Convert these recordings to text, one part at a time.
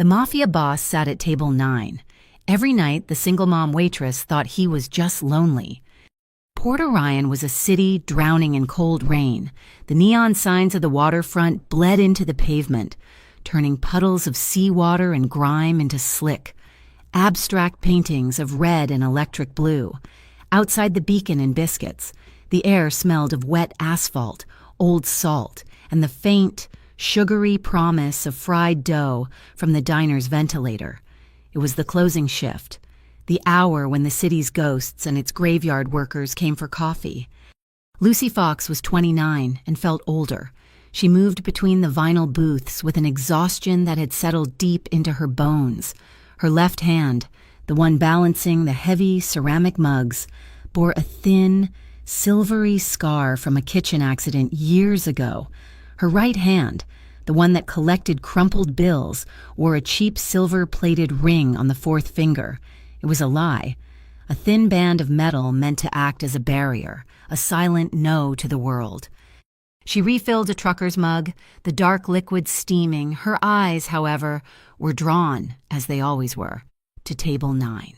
The Mafia boss sat at table 9. Every night, the single mom waitress thought he was just lonely. Port Orion was a city drowning in cold rain. The neon signs of the waterfront bled into the pavement, turning puddles of seawater and grime into slick, abstract paintings of red and electric blue. Outside the beacon in Biscuits, the air smelled of wet asphalt, old salt, and the faint, sugary promise of fried dough from the diner's ventilator. It was the closing shift, the hour when the city's ghosts and its graveyard workers came for coffee. Lucy Fox was 29 and felt older. She moved between the vinyl booths with an exhaustion that had settled deep into her bones. Her left hand, the one balancing the heavy ceramic mugs, bore a thin, silvery scar from a kitchen accident years ago. Her right hand, the one that collected crumpled bills, wore a cheap silver-plated ring on the fourth finger. It was a lie. A thin band of metal meant to act as a barrier, a silent no to the world. She refilled a trucker's mug, the dark liquid steaming. Her eyes, however, were drawn, as they always were, to table 9.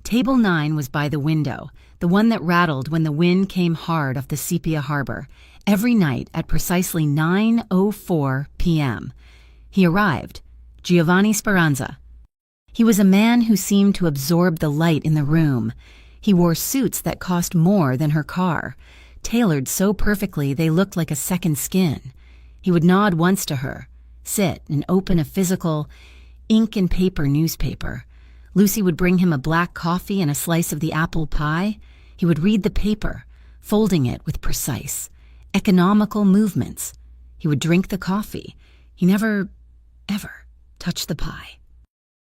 Table 9 was by the window, the one that rattled when the wind came hard off the Sepia harbor, every night at precisely 9:04 p.m. He arrived, Giovanni Speranza. He was a man who seemed to absorb the light in the room. He wore suits that cost more than her car, tailored so perfectly they looked like a second skin. He would nod once to her, sit and open a physical, ink and paper newspaper. Lucy would bring him a black coffee and a slice of the apple pie. He would read the paper, folding it with precise, economical movements. He would drink the coffee. He never, ever touched the pie.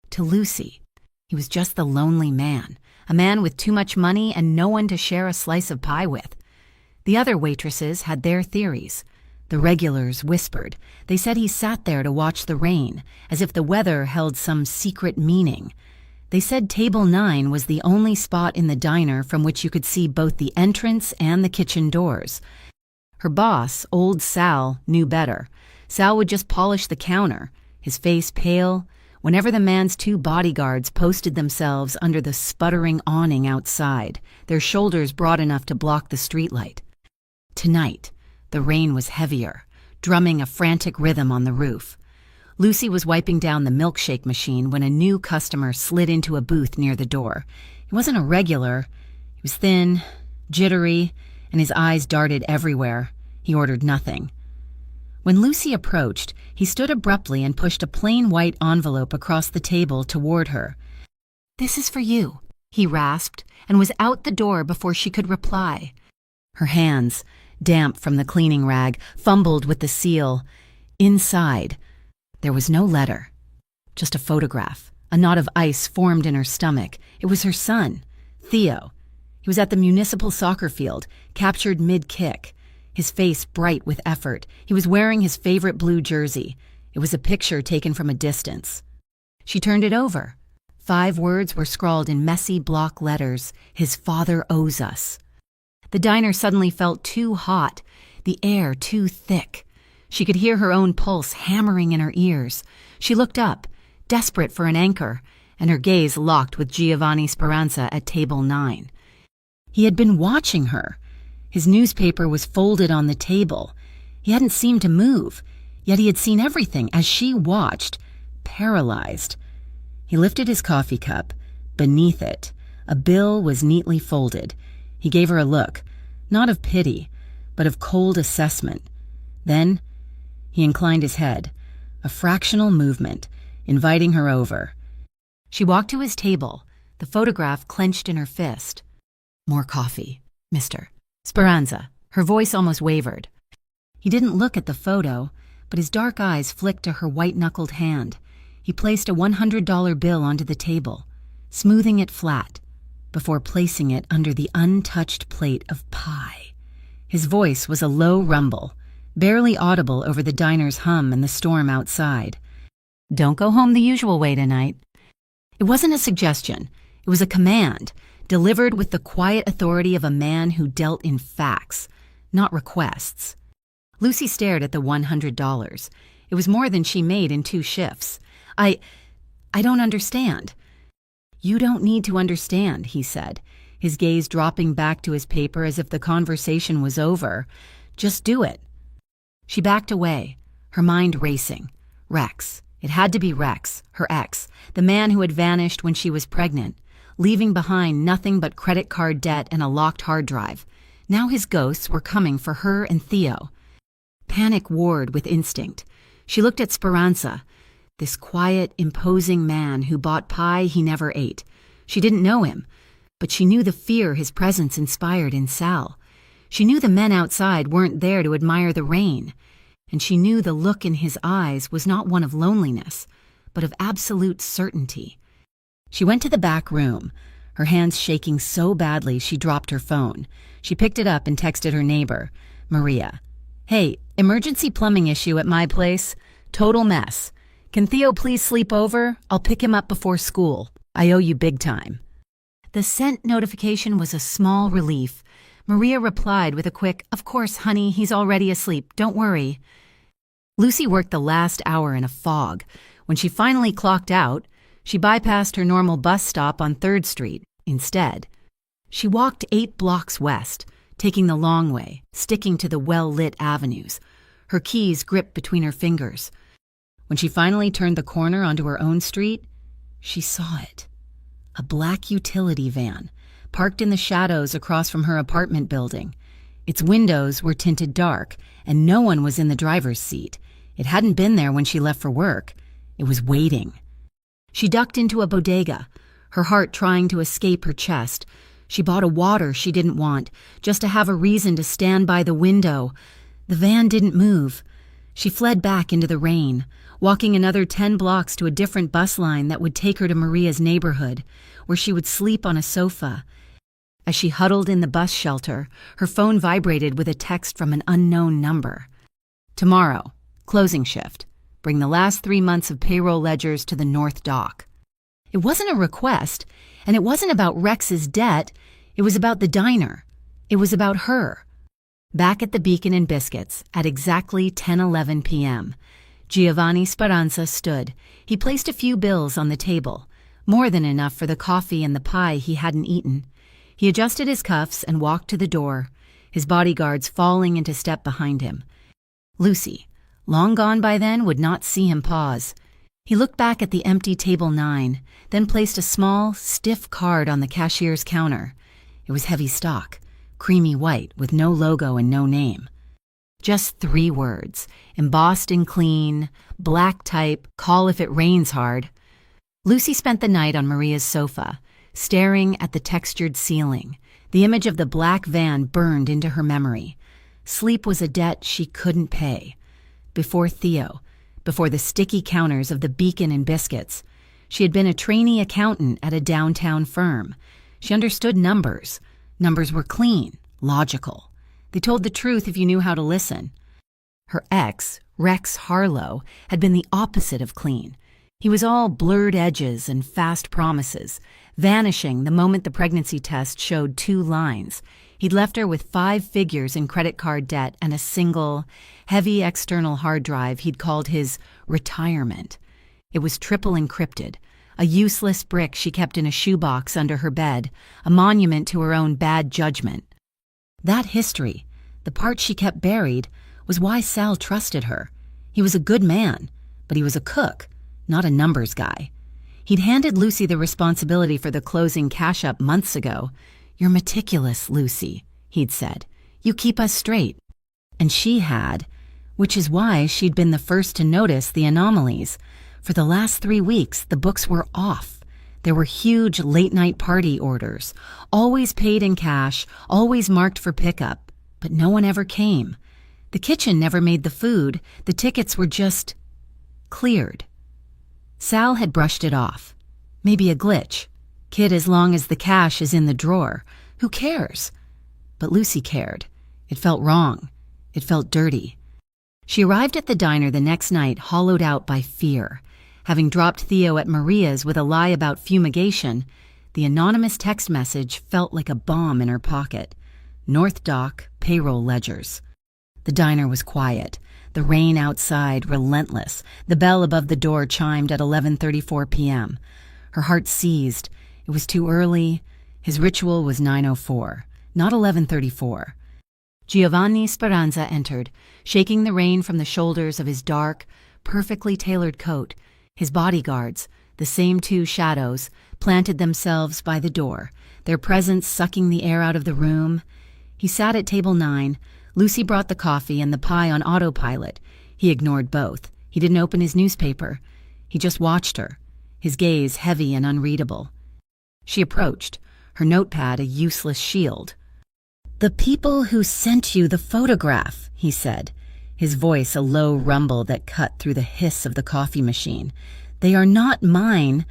To Lucy, he was just the lonely man, a man with too much money and no one to share a slice of pie with. The other waitresses had their theories. The regulars whispered. They said he sat there to watch the rain, as if the weather held some secret meaning. They said table 9 was the only spot in the diner from which you could see both the entrance and the kitchen doors. Her boss, old Sal, knew better. Sal would just polish the counter, his face pale, whenever the man's 2 bodyguards posted themselves under the sputtering awning outside, their shoulders broad enough to block the streetlight. Tonight, the rain was heavier, drumming a frantic rhythm on the roof. Lucy was wiping down the milkshake machine when a new customer slid into a booth near the door. He wasn't a regular. He was thin, jittery, and his eyes darted everywhere. He ordered nothing. When Lucy approached, he stood abruptly and pushed a plain white envelope across the table toward her. "This is for you," he rasped, and was out the door before she could reply. Her hands, damp from the cleaning rag, fumbled with the seal. Inside, there was no letter, just a photograph. A knot of ice formed in her stomach. It was her son, Theo. He was at the municipal soccer field, captured mid-kick, his face bright with effort. He was wearing his favorite blue jersey. It was a picture taken from a distance. She turned it over. 5 words were scrawled in messy block letters. "His father owes us." The diner suddenly felt too hot, the air too thick. She could hear her own pulse hammering in her ears. She looked up, desperate for an anchor, and her gaze locked with Giovanni Speranza at table 9. He had been watching her. His newspaper was folded on the table. He hadn't seemed to move, yet he had seen everything as she watched, paralyzed. He lifted his coffee cup. Beneath it, a bill was neatly folded. He gave her a look, not of pity, but of cold assessment. Then he inclined his head, a fractional movement, inviting her over. She walked to his table, the photograph clenched in her fist. "More coffee, Mr. Speranza." Her voice almost wavered. He didn't look at the photo, but his dark eyes flicked to her white-knuckled hand. He placed a $100 bill onto the table, smoothing it flat, before placing it under the untouched plate of pie. His voice was a low rumble, barely audible over the diner's hum and the storm outside. "Don't go home the usual way tonight." It wasn't a suggestion. It was a command, delivered with the quiet authority of a man who dealt in facts, not requests. Lucy stared at the $100. It was more than she made in 2 shifts. I don't understand." "You don't need to understand," he said, his gaze dropping back to his paper as if the conversation was over. "Just do it." She backed away, her mind racing. Rex. It had to be Rex, her ex, the man who had vanished when she was pregnant, leaving behind nothing but credit card debt and a locked hard drive. Now his ghosts were coming for her and Theo. Panic warred with instinct. She looked at Speranza, this quiet, imposing man who bought pie he never ate. She didn't know him, but she knew the fear his presence inspired in Sal. She knew the men outside weren't there to admire the rain, and she knew the look in his eyes was not one of loneliness, but of absolute certainty. She went to the back room, her hands shaking so badly she dropped her phone. She picked it up and texted her neighbor, Maria. "Hey, emergency plumbing issue at my place. Total mess. Can Theo please sleep over? I'll pick him up before school. I owe you big time." The sent notification was a small relief. Maria replied with a quick, "Of course, honey, he's already asleep. Don't worry." Lucy worked the last hour in a fog. When she finally clocked out, she bypassed her normal bus stop on 3rd Street. Instead, she walked 8 blocks west, taking the long way, sticking to the well-lit avenues, her keys gripped between her fingers. When she finally turned the corner onto her own street, she saw it. A black utility van, parked in the shadows across from her apartment building. Its windows were tinted dark, and no one was in the driver's seat. It hadn't been there when she left for work. It was waiting. She ducked into a bodega, her heart trying to escape her chest. She bought a water she didn't want, just to have a reason to stand by the window. The van didn't move. She fled back into the rain, walking another 10 blocks to a different bus line that would take her to Maria's neighborhood, where she would sleep on a sofa. As she huddled in the bus shelter, her phone vibrated with a text from an unknown number. "Tomorrow, closing shift. Bring the last 3 months of payroll ledgers to the North Dock." It wasn't a request, and it wasn't about Rex's debt. It was about the diner. It was about her. Back at the Beacon and Biscuits at exactly 10:11 p.m., Giovanni Speranza stood. He placed a few bills on the table, more than enough for the coffee and the pie he hadn't eaten. He adjusted his cuffs and walked to the door, his bodyguards falling into step behind him. Lucy, long gone by then, would not see him pause. He looked back at the empty table 9, then placed a small, stiff card on the cashier's counter. It was heavy stock, creamy white with no logo and no name. Just 3 words, embossed in clean, black type, "Call if it rains hard." Lucy spent the night on Maria's sofa, staring at the textured ceiling. The image of the black van burned into her memory. Sleep was a debt she couldn't pay. Before Theo, before the sticky counters of the Beacon and Biscuits, she had been a trainee accountant at a downtown firm. She understood numbers. Numbers were clean, logical. They told the truth if you knew how to listen. Her ex, Rex Harlow, had been the opposite of clean. He was all blurred edges and fast promises, vanishing the moment the pregnancy test showed 2 lines. He'd left her with 5 figures in credit card debt and a single, heavy external hard drive he'd called his retirement. It was triple encrypted, a useless brick she kept in a shoebox under her bed, a monument to her own bad judgment. That history, the part she kept buried, was why Sal trusted her. He was a good man, but he was a cook, not a numbers guy. He'd handed Lucy the responsibility for the closing cash-up months ago. "You're meticulous, Lucy," he'd said. "You keep us straight." And she had, which is why she'd been the first to notice the anomalies. For the last 3 weeks, the books were off. There were huge late-night party orders, always paid in cash, always marked for pickup, but no one ever came. The kitchen never made the food. The tickets were just cleared. Sal had brushed it off. Maybe a glitch. Kid, as long as the cash is in the drawer. Who cares? But Lucy cared. It felt wrong. It felt dirty. She arrived at the diner the next night hollowed out by fear. Having dropped Theo at Maria's with a lie about fumigation, the anonymous text message felt like a bomb in her pocket. North Dock, payroll ledgers. The diner was quiet. The rain outside, relentless. The bell above the door chimed at 11:34 p.m. Her heart seized. It was too early. His ritual was 9:04, not 11:34. Giovanni Speranza entered, shaking the rain from the shoulders of his dark, perfectly tailored coat. His bodyguards, the same two shadows, planted themselves by the door, their presence sucking the air out of the room. He sat at table 9. Lucy brought the coffee and the pie on autopilot. He ignored both. He didn't open his newspaper. He just watched her, his gaze heavy and unreadable. She approached, her notepad a useless shield. "The people who sent you the photograph," he said, his voice a low rumble that cut through the hiss of the coffee machine. "They are not mine."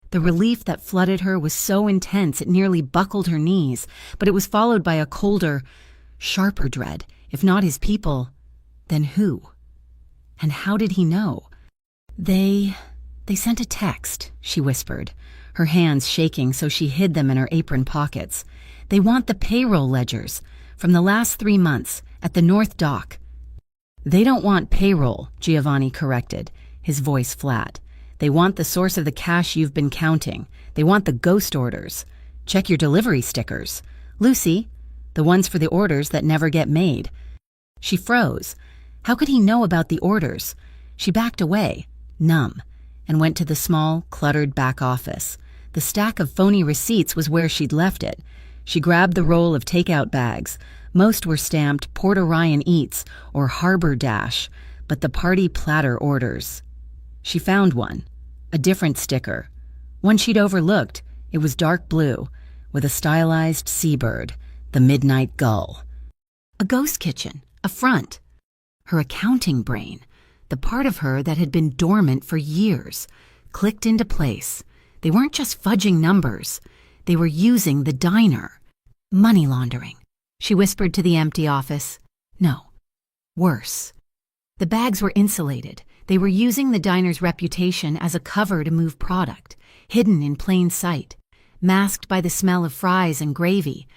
The relief that flooded her was so intense it nearly buckled her knees, but it was followed by a colder, sharper dread. If not his people, then who? And how did he know? They sent a text," she whispered, her hands shaking so she hid them in her apron pockets. "They want the payroll ledgers from the last 3 months at the North Dock." "They don't want payroll," Giovanni corrected, his voice flat. "They want the source of the cash you've been counting. They want the ghost orders. Check your delivery stickers. Lucy, the ones for the orders that never get made." She froze. How could he know about the orders? She backed away, numb, and went to the small, cluttered back office. The stack of phony receipts was where she'd left it. She grabbed the roll of takeout bags. Most were stamped Port Orion Eats or Harbor Dash, but the party platter orders. She found one, a different sticker, one she'd overlooked. It was dark blue, with a stylized seabird, the midnight gull. A ghost kitchen, a front. Her accounting brain, the part of her that had been dormant for years, clicked into place. They weren't just fudging numbers. They were using the diner. Money laundering. She whispered to the empty office. No. Worse. The bags were insulated. They were using the diner's reputation as a cover to move product, hidden in plain sight, masked by the smell of fries and gravy.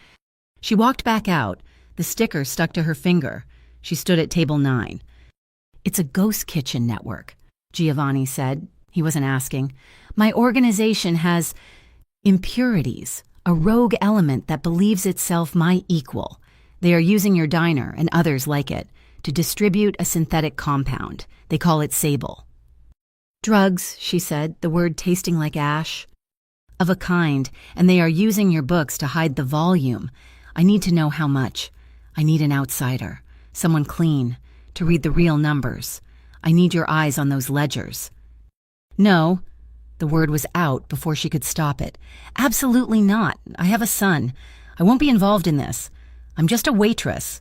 She walked back out, the sticker stuck to her finger. She stood at table 9. "It's a ghost kitchen network," Giovanni said. He wasn't asking. "My organization has impurities, a rogue element that believes itself my equal. They are using your diner and others like it to distribute a synthetic compound. They call it Sable." "Drugs," she said, the word tasting like ash. "Of a kind, and they are using your books to hide the volume. I need to know how much. I need an outsider, someone clean, to read the real numbers. I need your eyes on those ledgers." "No." The word was out before she could stop it. "Absolutely not. I have a son. I won't be involved in this. I'm just a waitress."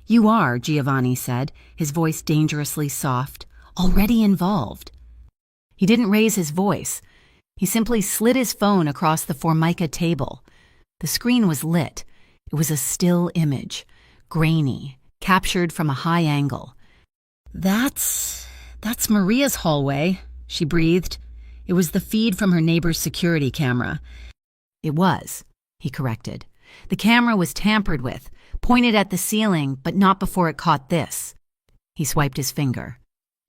"You are," Giovanni said, his voice dangerously soft, "already involved." He didn't raise his voice. He simply slid his phone across the Formica table. The screen was lit. It was a still image, grainy, captured from a high angle. That's Maria's hallway," she breathed. It was the feed from her neighbor's security camera. "It was," he corrected. "The camera was tampered with, pointed at the ceiling, but not before it caught this." He swiped his finger.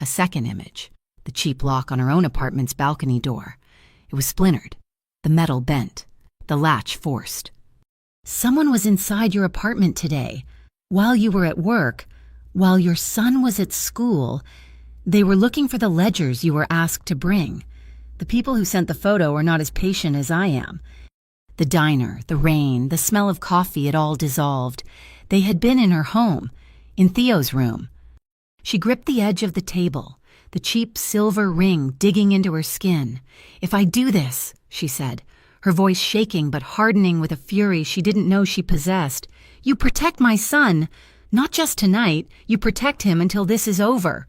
A second image, the cheap lock on her own apartment's balcony door. It was splintered, the metal bent, the latch forced. "Someone was inside your apartment today, while you were at work, while your son was at school. They were looking for the ledgers you were asked to bring. The people who sent the photo are not as patient as I am." The diner, the rain, the smell of coffee, it all dissolved. They had been in her home, in Theo's room. She gripped the edge of the table, the cheap silver ring digging into her skin. "If I do this," she said, her voice shaking but hardening with a fury she didn't know she possessed, "you protect my son. Not just tonight. You protect him until this is over."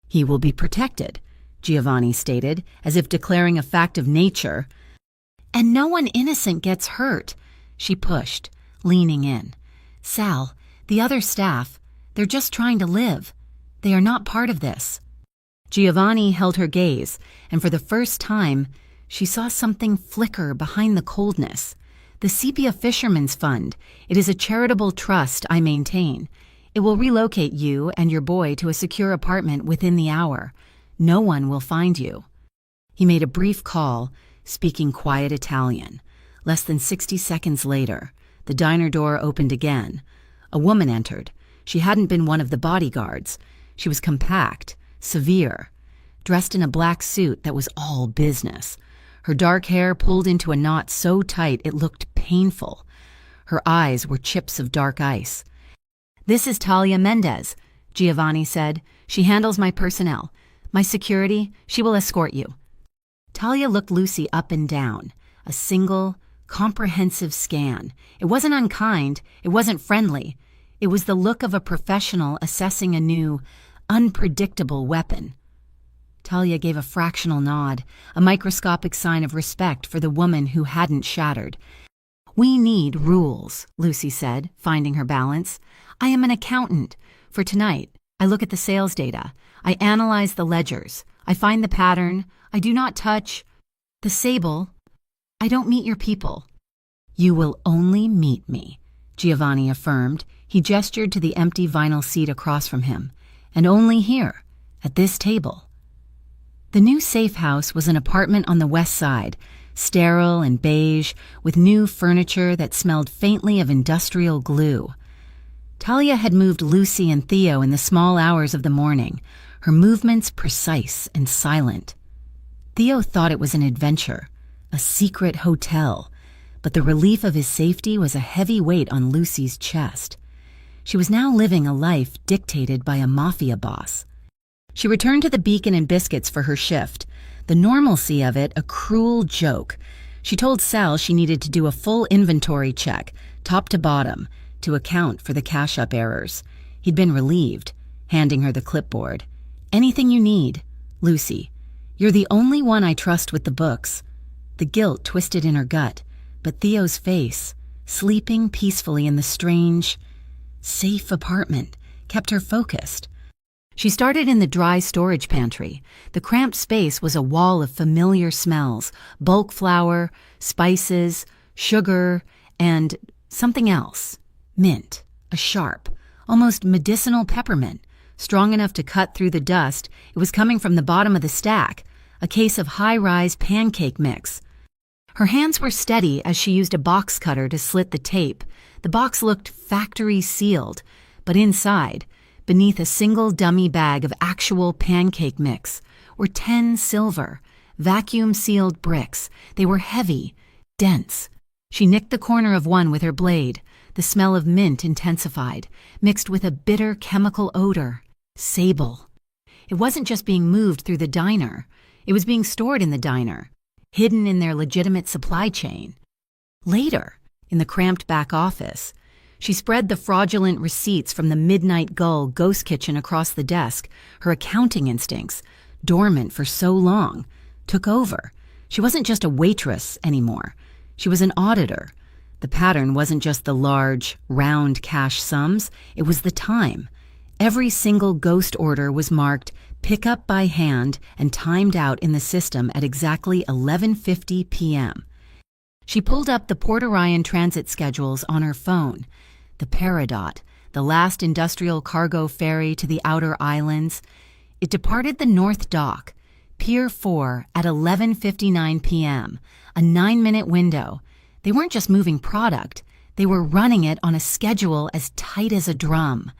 "He will be protected," Giovanni stated, as if declaring a fact of nature. "And no one innocent gets hurt," she pushed, leaning in. "Sal, the other staff, they're just trying to live. They are not part of this." Giovanni held her gaze, and for the first time, she saw something flicker behind the coldness. "The Sepia Fishermen's Fund. It is a charitable trust I maintain. It will relocate you and your boy to a secure apartment within the hour. No one will find you." He made a brief call, speaking quiet Italian. Less than 60 seconds later, the diner door opened again. A woman entered. She hadn't been one of the bodyguards. She was compact, severe, dressed in a black suit that was all business. Her dark hair pulled into a knot so tight it looked painful. Her eyes were chips of dark ice. "This is Talia Mendez," Giovanni said. "She handles my personnel. My security, she will escort you." Talia looked Lucy up and down. A single, comprehensive scan. It wasn't unkind. It wasn't friendly. It was the look of a professional assessing a new, unpredictable weapon. Talia gave a fractional nod, a microscopic sign of respect for the woman who hadn't shattered. "We need rules," Lucy said, finding her balance. "I am an accountant. For tonight, I look at the sales data. I analyze the ledgers. I find the pattern. I do not touch the sable. I don't meet your people." "You will only meet me," Giovanni affirmed. He gestured to the empty vinyl seat across from him. "And only here, at this table." The new safe house was an apartment on the west side, sterile and beige, with new furniture that smelled faintly of industrial glue. Talia had moved Lucy and Theo in the small hours of the morning, her movements precise and silent. Theo thought it was an adventure, a secret hotel, but the relief of his safety was a heavy weight on Lucy's chest. She was now living a life dictated by a mafia boss. She returned to the Beacon and Biscuits for her shift, the normalcy of it a cruel joke. She told Sal she needed to do a full inventory check, top to bottom, to account for the cash-up errors. He'd been relieved, handing her the clipboard. "Anything you need, Lucy. You're the only one I trust with the books." The guilt twisted in her gut, but Theo's face, sleeping peacefully in the strange, safe apartment, kept her focused. She started in the dry storage pantry. The cramped space was a wall of familiar smells, bulk flour, spices, sugar, and something else. Mint, a sharp, almost medicinal peppermint, strong enough to cut through the dust. It was coming from the bottom of the stack, a case of high-rise pancake mix. Her hands were steady as she used a box cutter to slit the tape. The box looked factory sealed, but inside, beneath a single dummy bag of actual pancake mix, were 10 silver, vacuum-sealed bricks. They were heavy, dense. She nicked the corner of one with her blade. The smell of mint intensified, mixed with a bitter chemical odor. Sable. It wasn't just being moved through the diner. It was being stored in the diner, hidden in their legitimate supply chain. Later, in the cramped back office, she spread the fraudulent receipts from the Midnight Gull ghost kitchen across the desk. Her accounting instincts, dormant for so long, took over. She wasn't just a waitress anymore. She was an auditor. The pattern wasn't just the large, round cash sums. It was the time. Every single ghost order was marked pick up by hand and timed out in the system at exactly 11:50 p.m. She pulled up the Port Orion transit schedules on her phone. The Peridot, the last industrial cargo ferry to the outer islands. It departed the North Dock, Pier 4, at 11:59 p.m., a 9-minute window. They weren't just moving product. They were running it on a schedule as tight as a drum.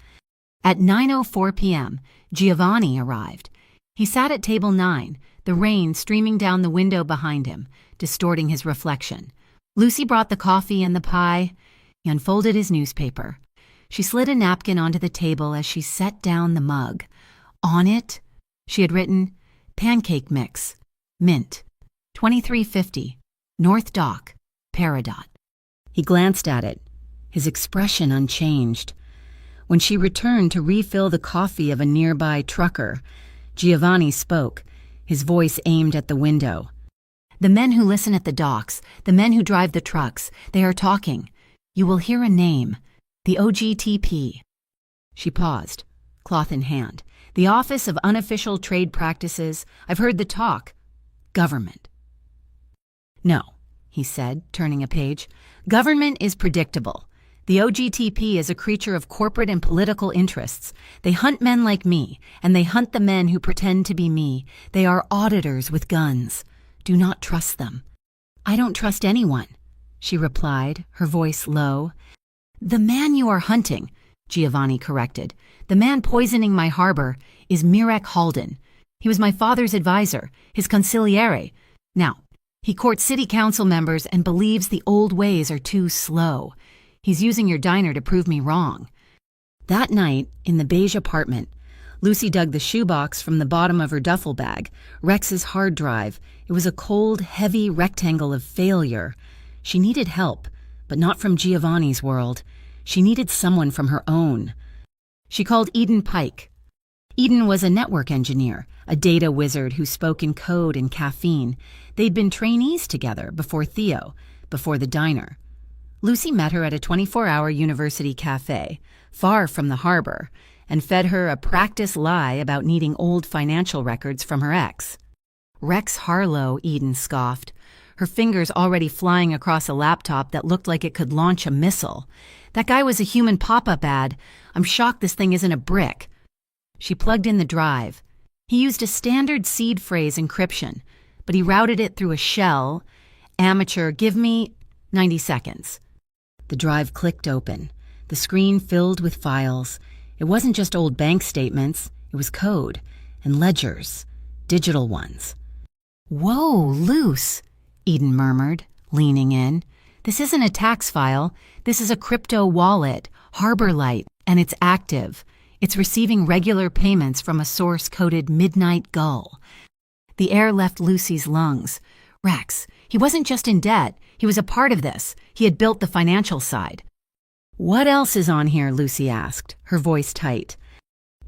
At 9:04 p.m., Giovanni arrived. He sat at table 9, the rain streaming down the window behind him, distorting his reflection. Lucy brought the coffee and the pie. He unfolded his newspaper. She slid a napkin onto the table as she set down the mug. On it, she had written, "Pancake mix, mint, 2350, North Dock, Peridot." He glanced at it, his expression unchanged. When she returned to refill the coffee of a nearby trucker, Giovanni spoke, his voice aimed at the window. "The men who listen at the docks, the men who drive the trucks, they are talking. You will hear a name, the OGTP." She paused, cloth in hand. "The Office of Unofficial Trade Practices. I've heard the talk. Government." "No," he said, turning a page. "Government is predictable. The OGTP is a creature of corporate and political interests. They hunt men like me, and they hunt the men who pretend to be me. They are auditors with guns. Do not trust them." "I don't trust anyone," she replied, her voice low. "The man you are hunting," Giovanni corrected, "the man poisoning my harbor, is Mirek Halden. He was my father's advisor, his consigliere. Now, he courts city council members and believes the old ways are too slow. He's using your diner to prove me wrong." That night, in the beige apartment, Lucy dug the shoebox from the bottom of her duffel bag, Rex's hard drive. It was a cold, heavy rectangle of failure. She needed help, but not from Giovanni's world. She needed someone from her own. She called Eden Pike. Eden was a network engineer, a data wizard who spoke in code and caffeine. They'd been trainees together before Theo, before the diner. Lucy met her at a 24-hour university cafe, far from the harbor, and fed her a practice lie about needing old financial records from her ex. "Rex Harlow," Eden scoffed, her fingers already flying across a laptop that looked like it could launch a missile. "That guy was a human pop-up ad. I'm shocked this thing isn't a brick." She plugged in the drive. He used a standard seed phrase encryption, but he routed it through a shell. "Amateur, give me 90 seconds. The drive clicked open. The screen filled with files. It wasn't just old bank statements. It was code and ledgers, digital ones. "Whoa, Luce," Eden murmured, leaning in. "This isn't a tax file. This is a crypto wallet, Harbor Light, and it's active. It's receiving regular payments from a source coded Midnight Gull." The air left Lucy's lungs. Rex, he wasn't just in debt. He was a part of this. He had built the financial side. "What else is on here?" Lucy asked, her voice tight.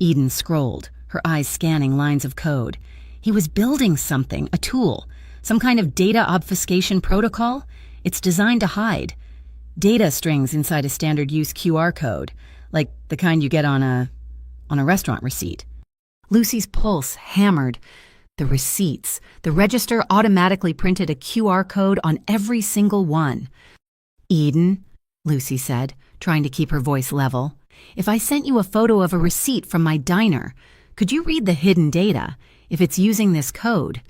Eden scrolled, her eyes scanning lines of code. He was building something, a tool, some kind of data obfuscation protocol. It's designed to hide data strings inside a standard use QR code, like the kind you get on a restaurant receipt. Lucy's pulse hammered. The receipts. The register automatically printed a QR code on every single one. "Eden," Lucy said, trying to keep her voice level, "if I sent you a photo of a receipt from my diner, could you read the hidden data if it's using this code?"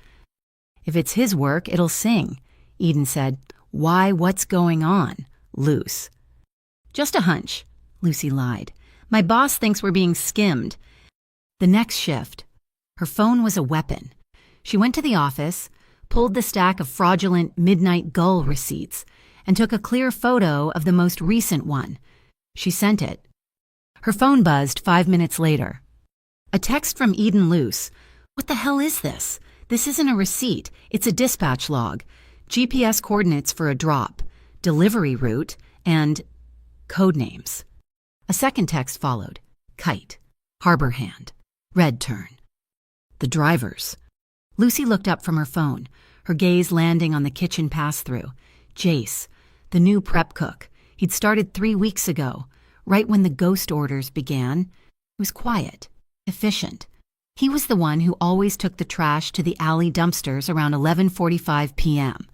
"If it's his work, it'll sing," Eden said. "Why, what's going on, Luce?" "Just a hunch," Lucy lied. "My boss thinks we're being skimmed." The next shift. Her phone was a weapon. She went to the office, pulled the stack of fraudulent Midnight Gull receipts, and took a clear photo of the most recent one. She sent it. Her phone buzzed 5 minutes later. A text from Eden Luce. "What the hell is this? This isn't a receipt. It's a dispatch log. GPS coordinates for a drop, delivery route, and code names." A second text followed. "Kite, Harbor Hand, Red Turn." The drivers. Lucy looked up from her phone, her gaze landing on the kitchen pass-through. Jace, the new prep cook. He'd started 3 weeks ago, right when the ghost orders began. He was quiet, efficient. He was the one who always took the trash to the alley dumpsters around 11:45 p.m.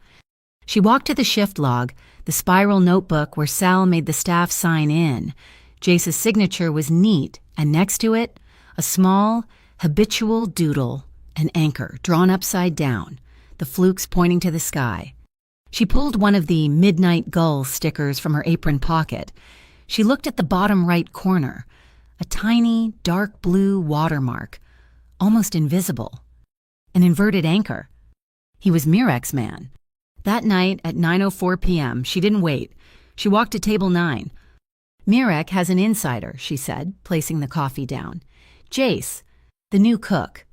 She walked to the shift log, the spiral notebook where Sal made the staff sign in. Jace's signature was neat, and next to it, a small, habitual doodle, an anchor drawn upside down, the flukes pointing to the sky. She pulled one of the Midnight Gull stickers from her apron pocket. She looked at the bottom right corner, a tiny, dark blue watermark, almost invisible. An inverted anchor. He was Mirek's man. That night at 9:04 p.m., she didn't wait. She walked to table 9. "Mirek has an insider," she said, placing the coffee down. "Jace, the new cook.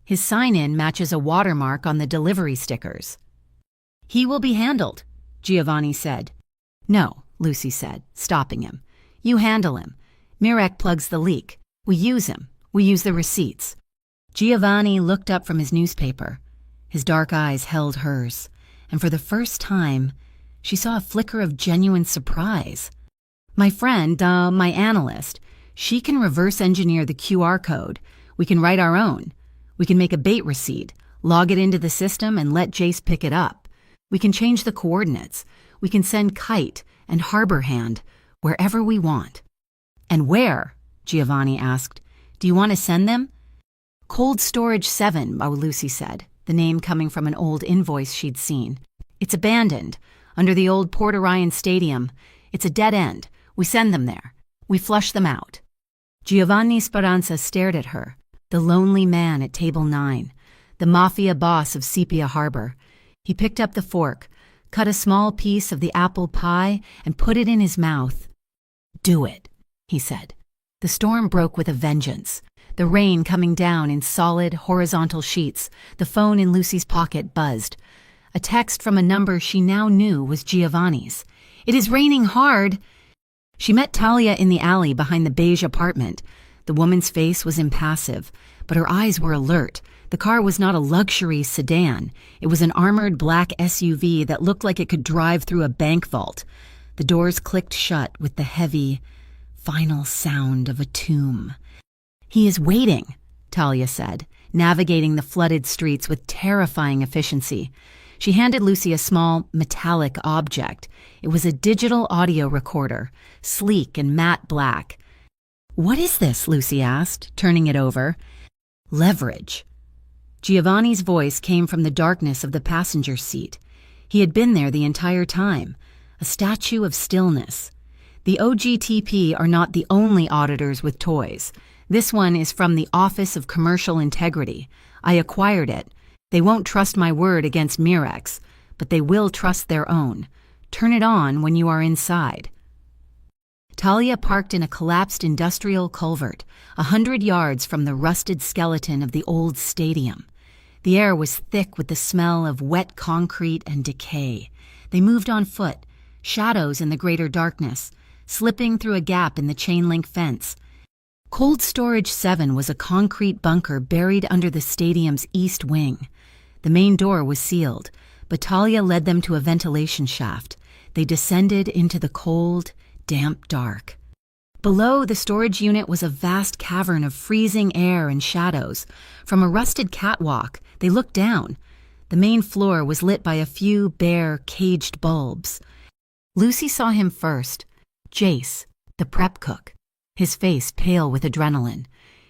His sign-in matches a watermark on the delivery stickers." "He will be handled," Giovanni said. "No," Lucy said, stopping him. "You handle him. Mirek plugs the leak. We use him. We use the receipts." Giovanni looked up from his newspaper. His dark eyes held hers, and for the first time, she saw a flicker of genuine surprise. "My friend, my analyst, she can reverse engineer the QR code. We can write our own. We can make a bait receipt, log it into the system, and let Jace pick it up. We can change the coordinates. We can send Kite and Harbor Hand. Wherever we want." "And where?" Giovanni asked. "Do you want to send them?" "Cold Storage 7, Lucy said, the name coming from an old invoice she'd seen. "It's abandoned, under the old Port Orion Stadium. It's a dead end. We send them there. We flush them out." Giovanni Speranza stared at her, the lonely man at table 9, the Mafia boss of Sepia Harbor. He picked up the fork, cut a small piece of the apple pie, and put it in his mouth. "Do it," he said. The storm broke with a vengeance, the rain coming down in solid, horizontal sheets. The phone in Lucy's pocket buzzed. A text from a number she now knew was Giovanni's. "It is raining hard." She met Talia in the alley behind the beige apartment. The woman's face was impassive, but her eyes were alert. The car was not a luxury sedan. It was an armored black SUV that looked like it could drive through a bank vault. The doors clicked shut with the heavy, final sound of a tomb. "He is waiting," Talia said, navigating the flooded streets with terrifying efficiency. She handed Lucy a small, metallic object. It was a digital audio recorder, sleek and matte black. "What is this?" Lucy asked, turning it over. "Leverage." Giovanni's voice came from the darkness of the passenger seat. He had been there the entire time, a statue of stillness. "The OGTP are not the only auditors with toys. This one is from the Office of Commercial Integrity. I acquired it. They won't trust my word against Mirex, but they will trust their own. Turn it on when you are inside." Talia parked in a collapsed industrial culvert, 100 yards from the rusted skeleton of the old stadium. The air was thick with the smell of wet concrete and decay. They moved on foot, shadows in the greater darkness, slipping through a gap in the chain-link fence. Cold Storage 7 was a concrete bunker buried under the stadium's east wing. The main door was sealed, but Talia led them to a ventilation shaft. They descended into the cold, damp dark. Below, the storage unit was a vast cavern of freezing air and shadows. From a rusted catwalk, they looked down. The main floor was lit by a few bare, caged bulbs. Lucy saw him first, Jace, the prep cook, his face pale with adrenaline.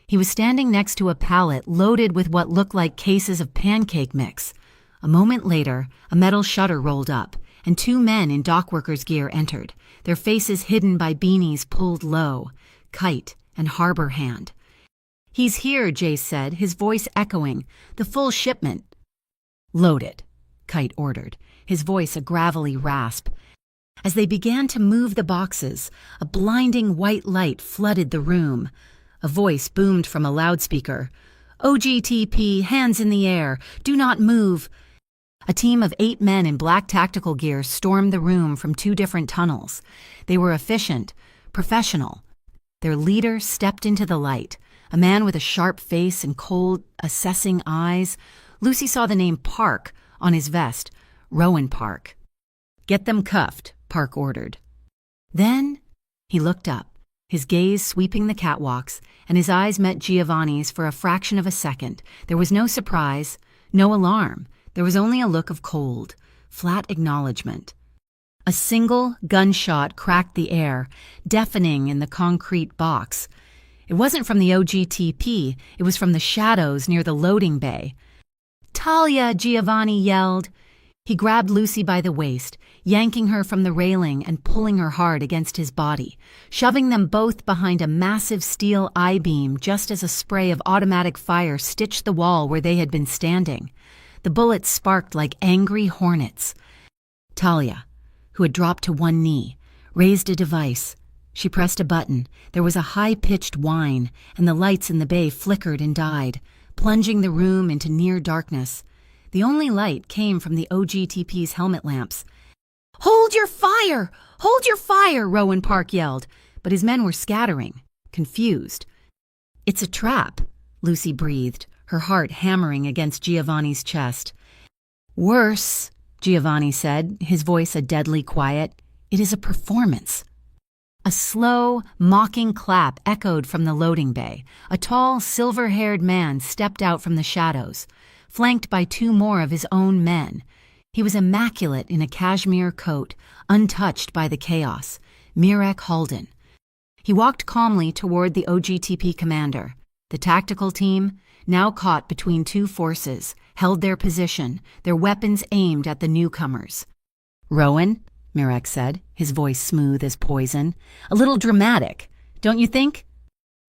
He was standing next to a pallet loaded with what looked like cases of pancake mix. A moment later, a metal shutter rolled up, and 2 men in dockworkers' gear entered, their faces hidden by beanies pulled low, kite and harbor hand. "He's here," Jace said, his voice echoing. "The full shipment." "Load it," Kite ordered, his voice a gravelly rasp. As they began to move the boxes, a blinding white light flooded the room. A voice boomed from a loudspeaker. "OGTP, hands in the air, do not move." A team of 8 men in black tactical gear stormed the room from 2 different tunnels. They were efficient, professional. Their leader stepped into the light, a man with a sharp face and cold, assessing eyes. Lucy saw the name Park on his vest, Rowan Park. "Get them cuffed," Park ordered. Then he looked up, his gaze sweeping the catwalks, and his eyes met Giovanni's for a fraction of a second. There was no surprise, no alarm. There was only a look of cold, flat acknowledgement. A single gunshot cracked the air, deafening in the concrete box. It wasn't from the OGTP, it was from the shadows near the loading bay. "Talia!" Giovanni yelled. He grabbed Lucy by the waist, yanking her from the railing and pulling her hard against his body, shoving them both behind a massive steel I-beam just as a spray of automatic fire stitched the wall where they had been standing. The bullets sparked like angry hornets. Talia, who had dropped to one knee, raised a device. She pressed a button. There was a high-pitched whine, and the lights in the bay flickered and died, plunging the room into near darkness. The only light came from the OGTP's helmet lamps. "Hold your fire! Hold your fire!" Rowan Park yelled, but his men were scattering, confused. "It's a trap," Lucy breathed, her heart hammering against Giovanni's chest. "Worse," Giovanni said, his voice a deadly quiet. "It is a performance." A slow, mocking clap echoed from the loading bay. A tall, silver-haired man stepped out from the shadows, flanked by 2 more of his own men. He was immaculate in a cashmere coat, untouched by the chaos, Mirek Halden. He walked calmly toward the OGTP commander. The tactical team, now caught between two forces, held their position, their weapons aimed at the newcomers. "Rowan," Mirek said, his voice smooth as poison. "A little dramatic, don't you think?"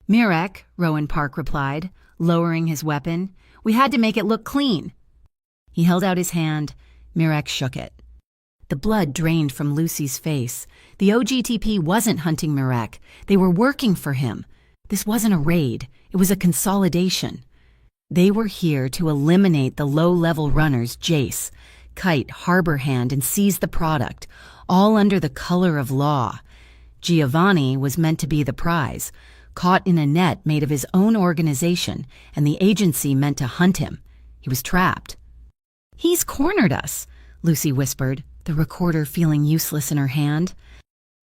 "Mirek," Rowan Park replied, lowering his weapon, "we had to make it look clean." He held out his hand. Mirek shook it. The blood drained from Lucy's face. The OGTP wasn't hunting Mirek. They were working for him. This wasn't a raid. It was a consolidation. They were here to eliminate the low-level runners Jace, Kite, Harbor Hand, and seize the product, all under the color of law. Giovanni was meant to be the prize, caught in a net made of his own organization, and the agency meant to hunt him. He was trapped. "He's cornered us," Lucy whispered, the recorder feeling useless in her hand.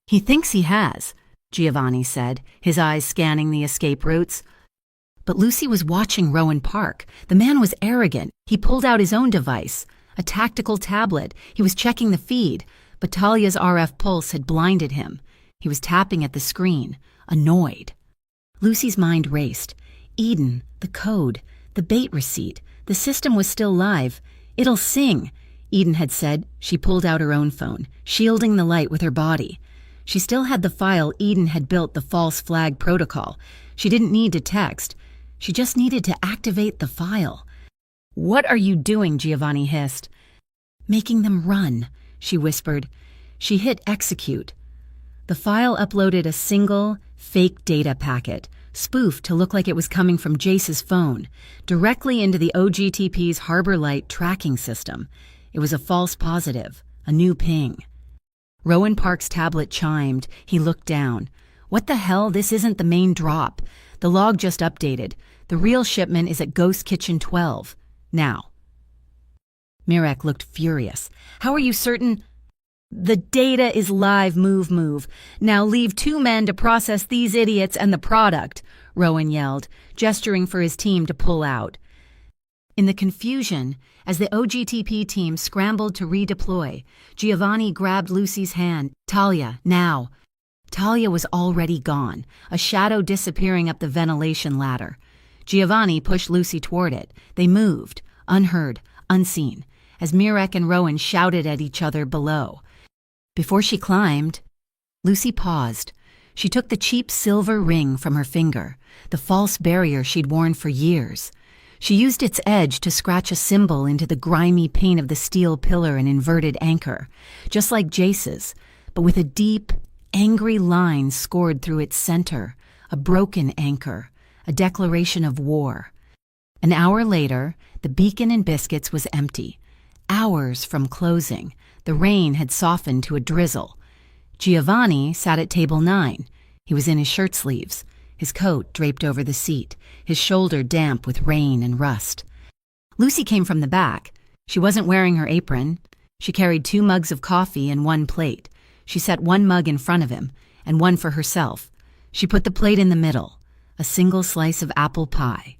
"He thinks he has," Giovanni said, his eyes scanning the escape routes. But Lucy was watching Rowan Park. The man was arrogant. He pulled out his own device, a tactical tablet. He was checking the feed, but Talia's RF pulse had blinded him. He was tapping at the screen, annoyed. Lucy's mind raced. Eden, the code, the bait receipt. The system was still live. "It'll sing," Eden had said. She pulled out her own phone, shielding the light with her body. She still had the file. Eden had built the false flag protocol. She didn't need to text. She just needed to activate the file. "What are you doing?" Giovanni hissed. "Making them run," she whispered. She hit execute. The file uploaded a single, fake data packet, spoofed to look like it was coming from Jace's phone, directly into the OGTP's Harbor Light tracking system. It was a false positive, a new ping. Rowan Park's tablet chimed. He looked down. "What the hell? This isn't the main drop. The log just updated. The real shipment is at Ghost Kitchen 12. Now." Mirek looked furious. "How are you certain?" "The data is live, move. Now leave 2 men to process these idiots and the product," Rowan yelled, gesturing for his team to pull out. In the confusion, as the OGTP team scrambled to redeploy, Giovanni grabbed Lucy's hand. "Talia, now." Talia was already gone, a shadow disappearing up the ventilation ladder. Giovanni pushed Lucy toward it. They moved, unheard, unseen, as Mirek and Rowan shouted at each other below. Before she climbed, Lucy paused. She took the cheap silver ring from her finger, the false barrier she'd worn for years. She used its edge to scratch a symbol into the grimy paint of the steel pillar and inverted anchor, just like Jace's, but with a deep, angry line scored through its center, a broken anchor, a declaration of war. An hour later, the Beacon and Biscuits was empty. Hours from closing, the rain had softened to a drizzle. Giovanni sat at table 9. He was in his shirt sleeves, his coat draped over the seat, his shoulder damp with rain and rust. Lucy came from the back. She wasn't wearing her apron. She carried 2 mugs of coffee and 1 plate. She set 1 mug in front of him, and 1 for herself. She put the plate in the middle, a single slice of apple pie.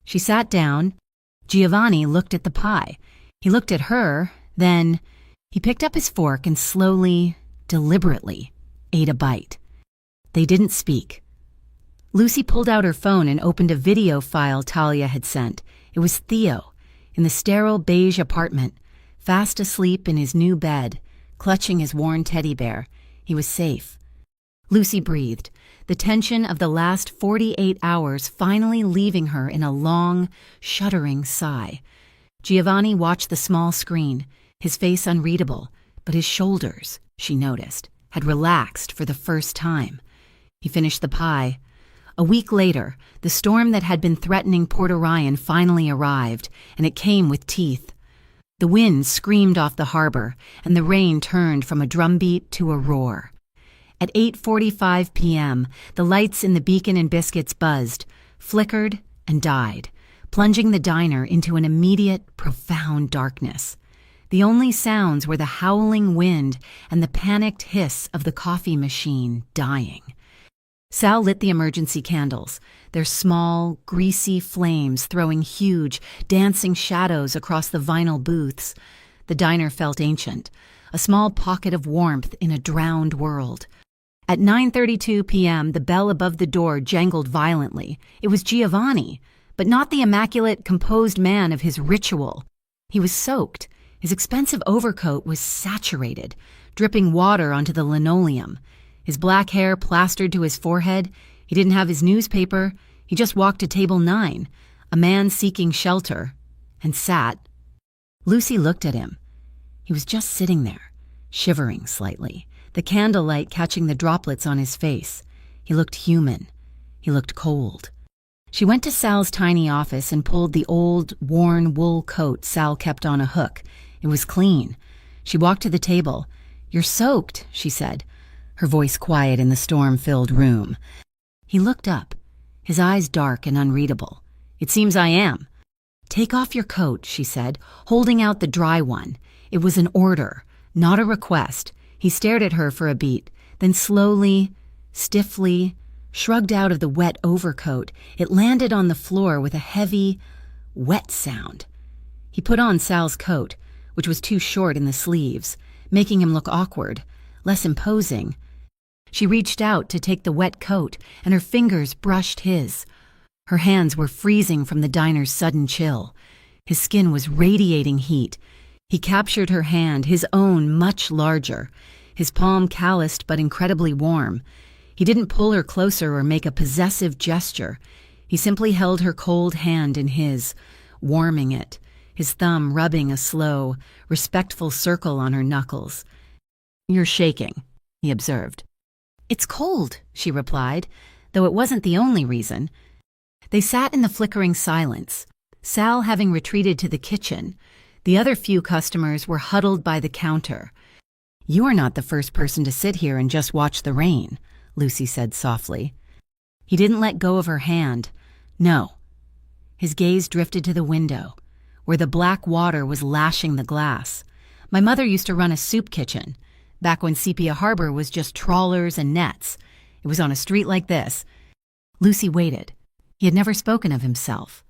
She sat down. Giovanni looked at the pie. He looked at her, then he picked up his fork and slowly, deliberately, ate a bite. They didn't speak. Lucy pulled out her phone and opened a video file Talia had sent. It was Theo, in the sterile beige apartment, fast asleep in his new bed, clutching his worn teddy bear. He was safe. Lucy breathed, the tension of the last 48 hours finally leaving her in a long, shuddering sigh. Giovanni watched the small screen, his face unreadable, but his shoulders, she noticed, had relaxed for the first time. He finished the pie. A week later, the storm that had been threatening Port Orion finally arrived, and it came with teeth. The wind screamed off the harbor, and the rain turned from a drumbeat to a roar. At 8:45 p.m., the lights in the Beacon and Biscuits buzzed, flickered, and died, plunging the diner into an immediate, profound darkness. The only sounds were the howling wind and the panicked hiss of the coffee machine dying. Sal lit the emergency candles, their small, greasy flames throwing huge, dancing shadows across the vinyl booths. The diner felt ancient, a small pocket of warmth in a drowned world. At 9:32 p.m., the bell above the door jangled violently. It was Giovanni, but not the immaculate, composed man of his ritual. He was soaked. His expensive overcoat was saturated, dripping water onto the linoleum. His black hair plastered to his forehead. He didn't have his newspaper. He just walked to table 9, a man seeking shelter, and sat. Lucy looked at him. He was just sitting there, shivering slightly, the candlelight catching the droplets on his face. He looked human. He looked cold. She went to Sal's tiny office and pulled the old, worn wool coat Sal kept on a hook. It was clean. She walked to the table. "You're soaked," she said, her voice quiet in the storm-filled room. He looked up, his eyes dark and unreadable. "It seems I am." "Take off your coat," she said, holding out the dry one. It was an order, not a request. He stared at her for a beat, then slowly, stiffly, shrugged out of the wet overcoat. It landed on the floor with a heavy, wet sound. He put on Sal's coat, which was too short in the sleeves, making him look awkward, less imposing. She reached out to take the wet coat, and her fingers brushed his. Her hands were freezing from the diner's sudden chill. His skin was radiating heat. He captured her hand, his own much larger, his palm calloused but incredibly warm. He didn't pull her closer or make a possessive gesture. He simply held her cold hand in his, warming it, his thumb rubbing a slow, respectful circle on her knuckles. "You're shaking," he observed. "It's cold," she replied, though it wasn't the only reason. They sat in the flickering silence, Sal having retreated to the kitchen. The other few customers were huddled by the counter. "You are not the first person to sit here and just watch the rain," Lucy said softly. He didn't let go of her hand. "No." His gaze drifted to the window, where the black water was lashing the glass. "My mother used to run a soup kitchen, back when Sepia Harbor was just trawlers and nets. It was on a street like this." Lucy waited. He had never spoken of himself.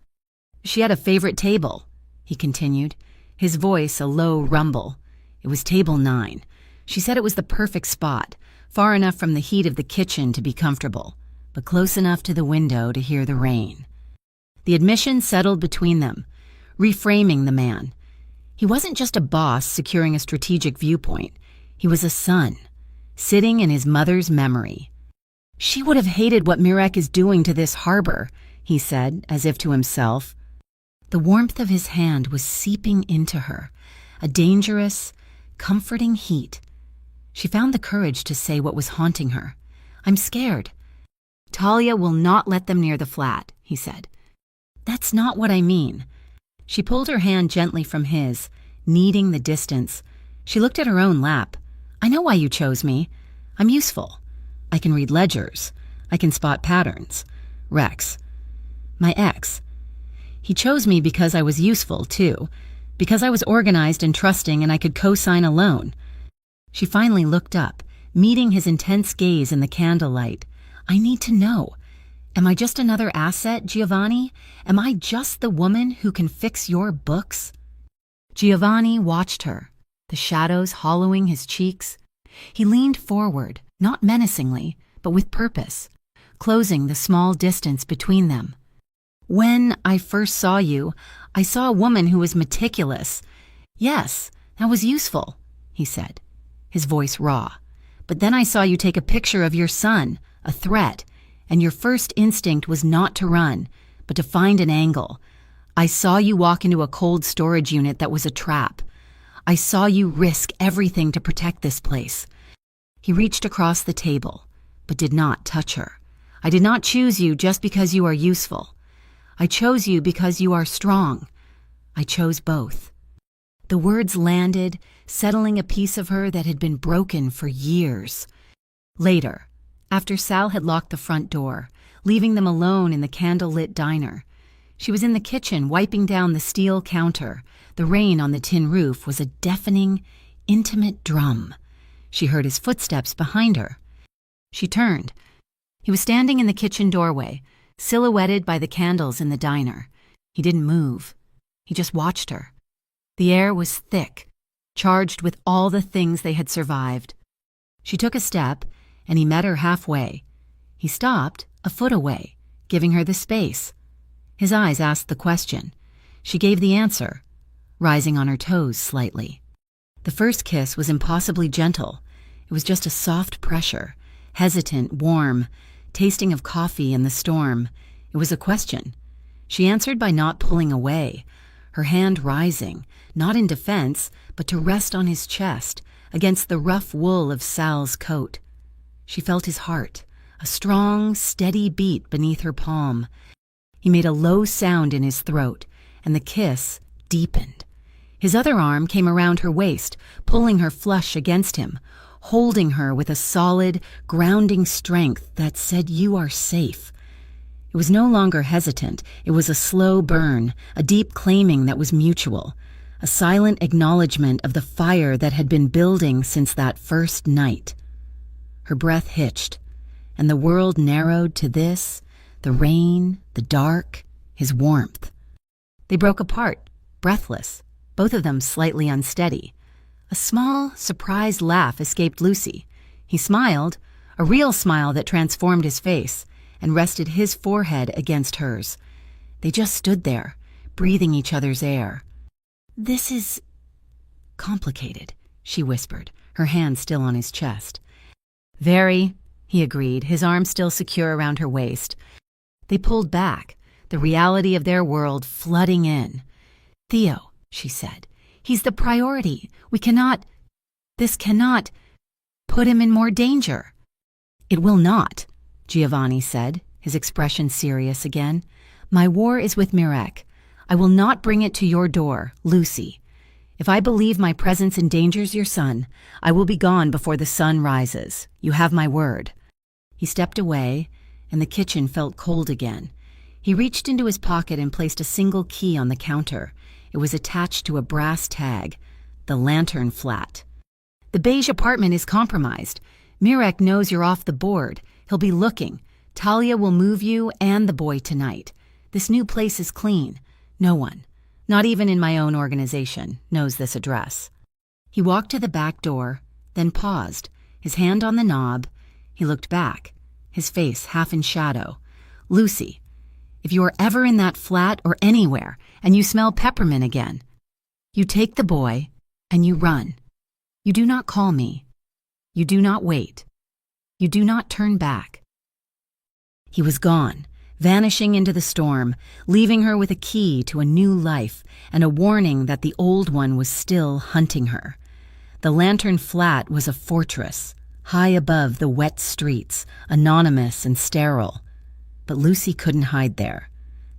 "She had a favorite table," he continued, his voice a low rumble. "It was table 9. She said it was the perfect spot, far enough from the heat of the kitchen to be comfortable, but close enough to the window to hear the rain." The admission settled between them, reframing the man. He wasn't just a boss securing a strategic viewpoint. He was a son, sitting in his mother's memory. "She would have hated what Mirek is doing to this harbor," he said, as if to himself. The warmth of his hand was seeping into her, a dangerous, comforting heat. She found the courage to say what was haunting her. "I'm scared." "Talia will not let them near the flat," he said. "That's not what I mean." She pulled her hand gently from his, kneading the distance. She looked at her own lap. "I know why you chose me. I'm useful. I can read ledgers. I can spot patterns. Rex. My ex. He chose me because I was useful, too. Because I was organized and trusting and I could co-sign a loan." She finally looked up, meeting his intense gaze in the candlelight. "I need to know. Am I just another asset, Giovanni? Am I just the woman who can fix your books?" Giovanni watched her, the shadows hollowing his cheeks. He leaned forward, not menacingly, but with purpose, closing the small distance between them. "When I first saw you, I saw a woman who was meticulous. Yes, that was useful," he said, his voice raw. "But then I saw you take a picture of your son, a threat, and your first instinct was not to run, but to find an angle. I saw you walk into a cold storage unit that was a trap. I saw you risk everything to protect this place." He reached across the table, but did not touch her. "I did not choose you just because you are useful. I chose you because you are strong. I chose both." The words landed, settling a piece of her that had been broken for years. Later, after Sal had locked the front door, leaving them alone in the candle-lit diner, she was in the kitchen wiping down the steel counter. The rain on the tin roof was a deafening, intimate drum. She heard his footsteps behind her. She turned. He was standing in the kitchen doorway, silhouetted by the candles in the diner. He didn't move. He just watched her. The air was thick, charged with all the things they had survived. She took a step, and he met her halfway. He stopped a foot away, giving her the space. His eyes asked the question. She gave the answer, rising on her toes slightly. The first kiss was impossibly gentle. It was just a soft pressure, hesitant, warm, tasting of coffee in the storm. It was a question. She answered by not pulling away, her hand rising, not in defense, but to rest on his chest, against the rough wool of Sal's coat. She felt his heart, a strong, steady beat beneath her palm. He made a low sound in his throat, and the kiss deepened. His other arm came around her waist, pulling her flush against him, holding her with a solid, grounding strength that said, "You are safe." It was no longer hesitant. It was a slow burn, a deep claiming that was mutual, a silent acknowledgement of the fire that had been building since that first night. Her breath hitched, and the world narrowed to this, the rain, the dark, his warmth. They broke apart, breathless, both of them slightly unsteady. A small, surprised laugh escaped Lucy. He smiled, a real smile that transformed his face, and rested his forehead against hers. They just stood there, breathing each other's air. "This is complicated," she whispered, her hand still on his chest. "Very," he agreed, his arm still secure around her waist. They pulled back, the reality of their world flooding in. "Theo," she said, "he's the priority. This cannot put him in more danger." "It will not," Giovanni said, his expression serious again. "My war is with Mirek. I will not bring it to your door, Lucy. If I believe my presence endangers your son, I will be gone before the sun rises. You have my word." He stepped away, and the kitchen felt cold again. He reached into his pocket and placed a single key on the counter. It was attached to a brass tag, the Lantern Flat. "The beige apartment is compromised. Mirek knows you're off the board. He'll be looking. Talia will move you and the boy tonight. This new place is clean. No one, not even in my own organization, knows this address." He walked to the back door, then paused, his hand on the knob. He looked back, his face half in shadow. "Lucy, if you are ever in that flat or anywhere and you smell peppermint again, you take the boy and you run. You do not call me. You do not wait. You do not turn back." He was gone, vanishing into the storm, leaving her with a key to a new life and a warning that the old one was still hunting her. The Lantern Flat was a fortress, high above the wet streets, anonymous and sterile. But Lucy couldn't hide there.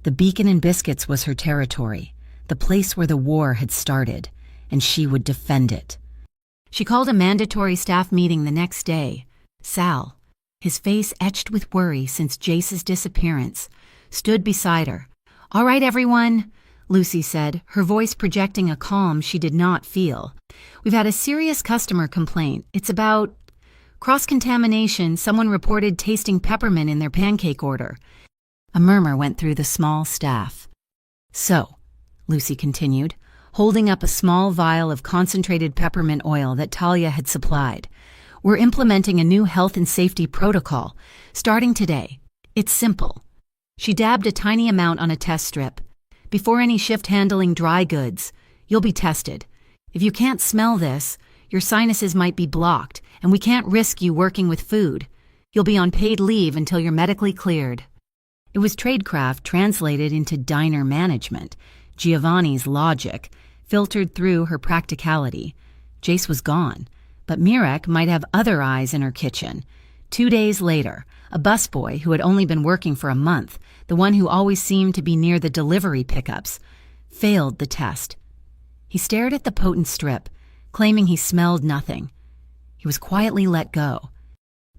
The Beacon and Biscuits was her territory, the place where the war had started, and she would defend it. She called a mandatory staff meeting the next day. Sal, his face etched with worry since Jace's disappearance, stood beside her. "All right, everyone," Lucy said, her voice projecting a calm she did not feel. "We've had a serious customer complaint. It's about cross-contamination. Someone reported tasting peppermint in their pancake order." A murmur went through the small staff. "So," Lucy continued, holding up a small vial of concentrated peppermint oil that Talia had supplied, "we're implementing a new health and safety protocol, starting today. It's simple." She dabbed a tiny amount on a test strip. "Before any shift handling dry goods, you'll be tested. If you can't smell this, your sinuses might be blocked, and we can't risk you working with food. You'll be on paid leave until you're medically cleared." It was tradecraft translated into diner management, Giovanni's logic, filtered through her practicality. Jace was gone, but Mirek might have other eyes in her kitchen. 2 days later, a busboy who had only been working for a month, the one who always seemed to be near the delivery pickups, failed the test. He stared at the potent strip, claiming he smelled nothing. He was quietly let go.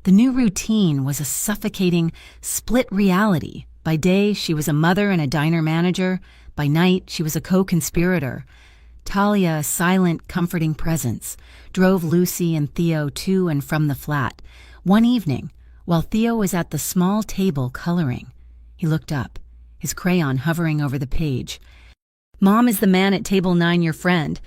The new routine was a suffocating, split reality. By day, she was a mother and a diner manager. By night, she was a co-conspirator. Talia, a silent, comforting presence, drove Lucy and Theo to and from the flat. One evening, while Theo was at the small table coloring, he looked up, his crayon hovering over the page. "Mom is the man at table 9, your friend."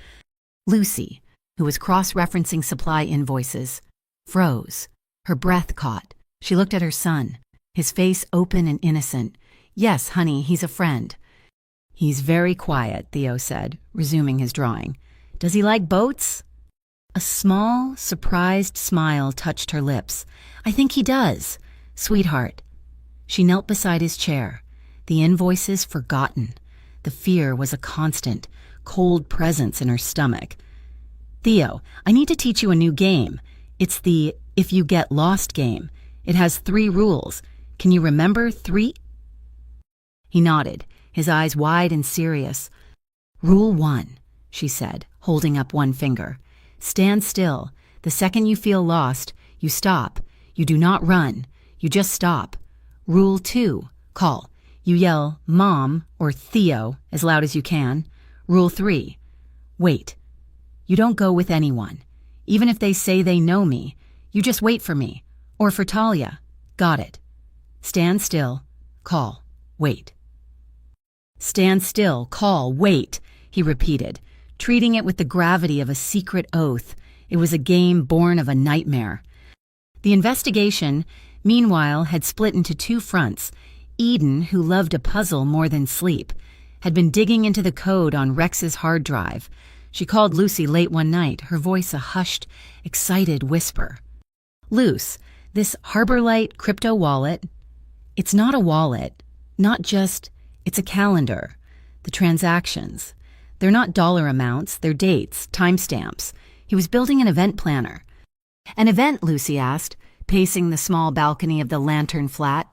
Lucy, who was cross-referencing supply invoices, froze. Her breath caught. She looked at her son, his face open and innocent. "Yes, honey, he's a friend." "He's very quiet," Theo said, resuming his drawing. "Does he like boats?" A small, surprised smile touched her lips. "I think he does. Sweetheart." She knelt beside his chair, the invoices forgotten. The fear was a constant, cold presence in her stomach. "Theo, I need to teach you a new game. It's the If You Get Lost game. It has 3 rules. Can you remember 3? He nodded, his eyes wide and serious. "Rule 1, she said, holding up one finger. "Stand still. The second you feel lost, you stop. You do not run. You just stop. Rule 2, call. You yell, 'Mom,' or 'Theo,' as loud as you can. Rule 3, wait. You don't go with anyone. Even if they say they know me, you just wait for me, or for Talia. Got it? Stand still, call, wait." "Stand still, call, wait," he repeated, treating it with the gravity of a secret oath. It was a game born of a nightmare. The investigation, meanwhile, had split into 2 fronts. Eden, who loved a puzzle more than sleep, had been digging into the code on Rex's hard drive. She called Lucy late one night, her voice a hushed, excited whisper. "Luce, this Harbor Light crypto wallet, it's not a wallet, not just, it's a calendar. The transactions, they're not dollar amounts, they're dates, timestamps. He was building an event planner." "An event?" Lucy asked, pacing the small balcony of the Lantern Flat.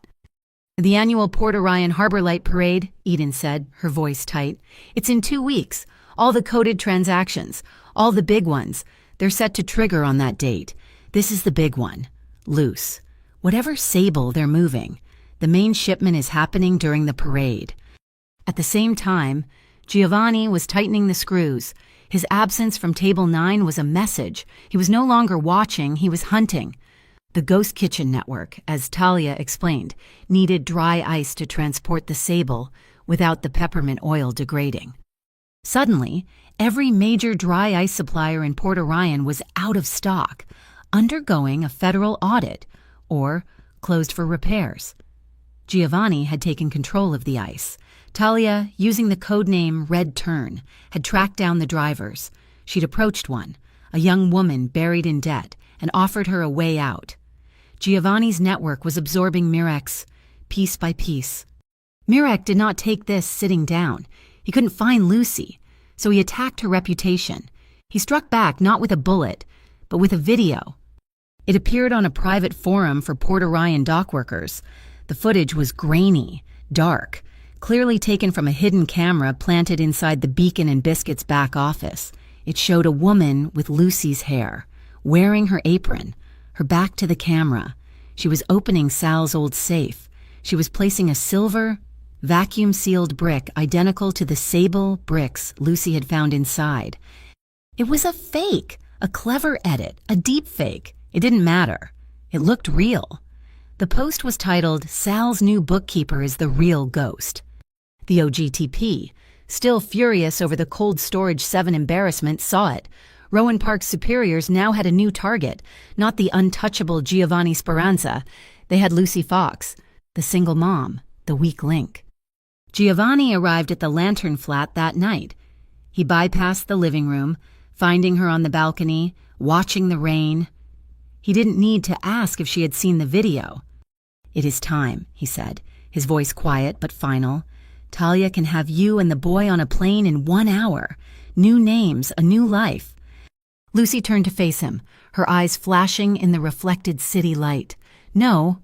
"The annual Port Orion Harbor Light Parade," Eden said, her voice tight. "It's in 2 weeks. All the coded transactions, all the big ones, they're set to trigger on that date. This is the big one. Luce. Whatever sable they're moving, the main shipment is happening during the parade." At the same time, Giovanni was tightening the screws. His absence from Table 9 was a message. He was no longer watching, he was hunting. The Ghost Kitchen Network, as Talia explained, needed dry ice to transport the sable without the peppermint oil degrading. Suddenly, every major dry ice supplier in Port Orion was out of stock, undergoing a federal audit, or closed for repairs. Giovanni had taken control of the ice. Talia, using the codename Red Tern, had tracked down the drivers. She'd approached one, a young woman buried in debt, and offered her a way out. Giovanni's network was absorbing Mirek's piece by piece. Mirek did not take this sitting down. He couldn't find Lucy, so he attacked her reputation. He struck back not with a bullet, but with a video. It appeared on a private forum for Port Orion dockworkers. The footage was grainy, dark, clearly taken from a hidden camera planted inside the Beacon and Biscuits back office. It showed a woman with Lucy's hair, wearing her apron, her back to the camera. She was opening Sal's old safe. She was placing a silver, vacuum-sealed brick identical to the sable bricks Lucy had found inside. It was a fake, a clever edit, a deep fake. It didn't matter. It looked real. The post was titled, "Sal's New Bookkeeper is the Real Ghost." The OGTP, still furious over the Cold Storage 7 embarrassment, saw it. Rowan Park's superiors now had a new target, not the untouchable Giovanni Speranza. They had Lucy Fox, the single mom, the weak link. Giovanni arrived at the Lantern Flat that night. He bypassed the living room, finding her on the balcony, watching the rain. He didn't need to ask if she had seen the video. "It is time," he said, his voice quiet but final. "Talia can have you and the boy on a plane in 1 hour. New names, a new life." Lucy turned to face him, her eyes flashing in the reflected city light. "No,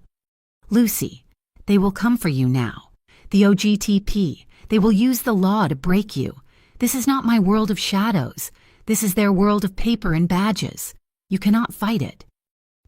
Lucy, they will come for you now. The OGTP, they will use the law to break you. This is not my world of shadows. This is their world of paper and badges. You cannot fight it."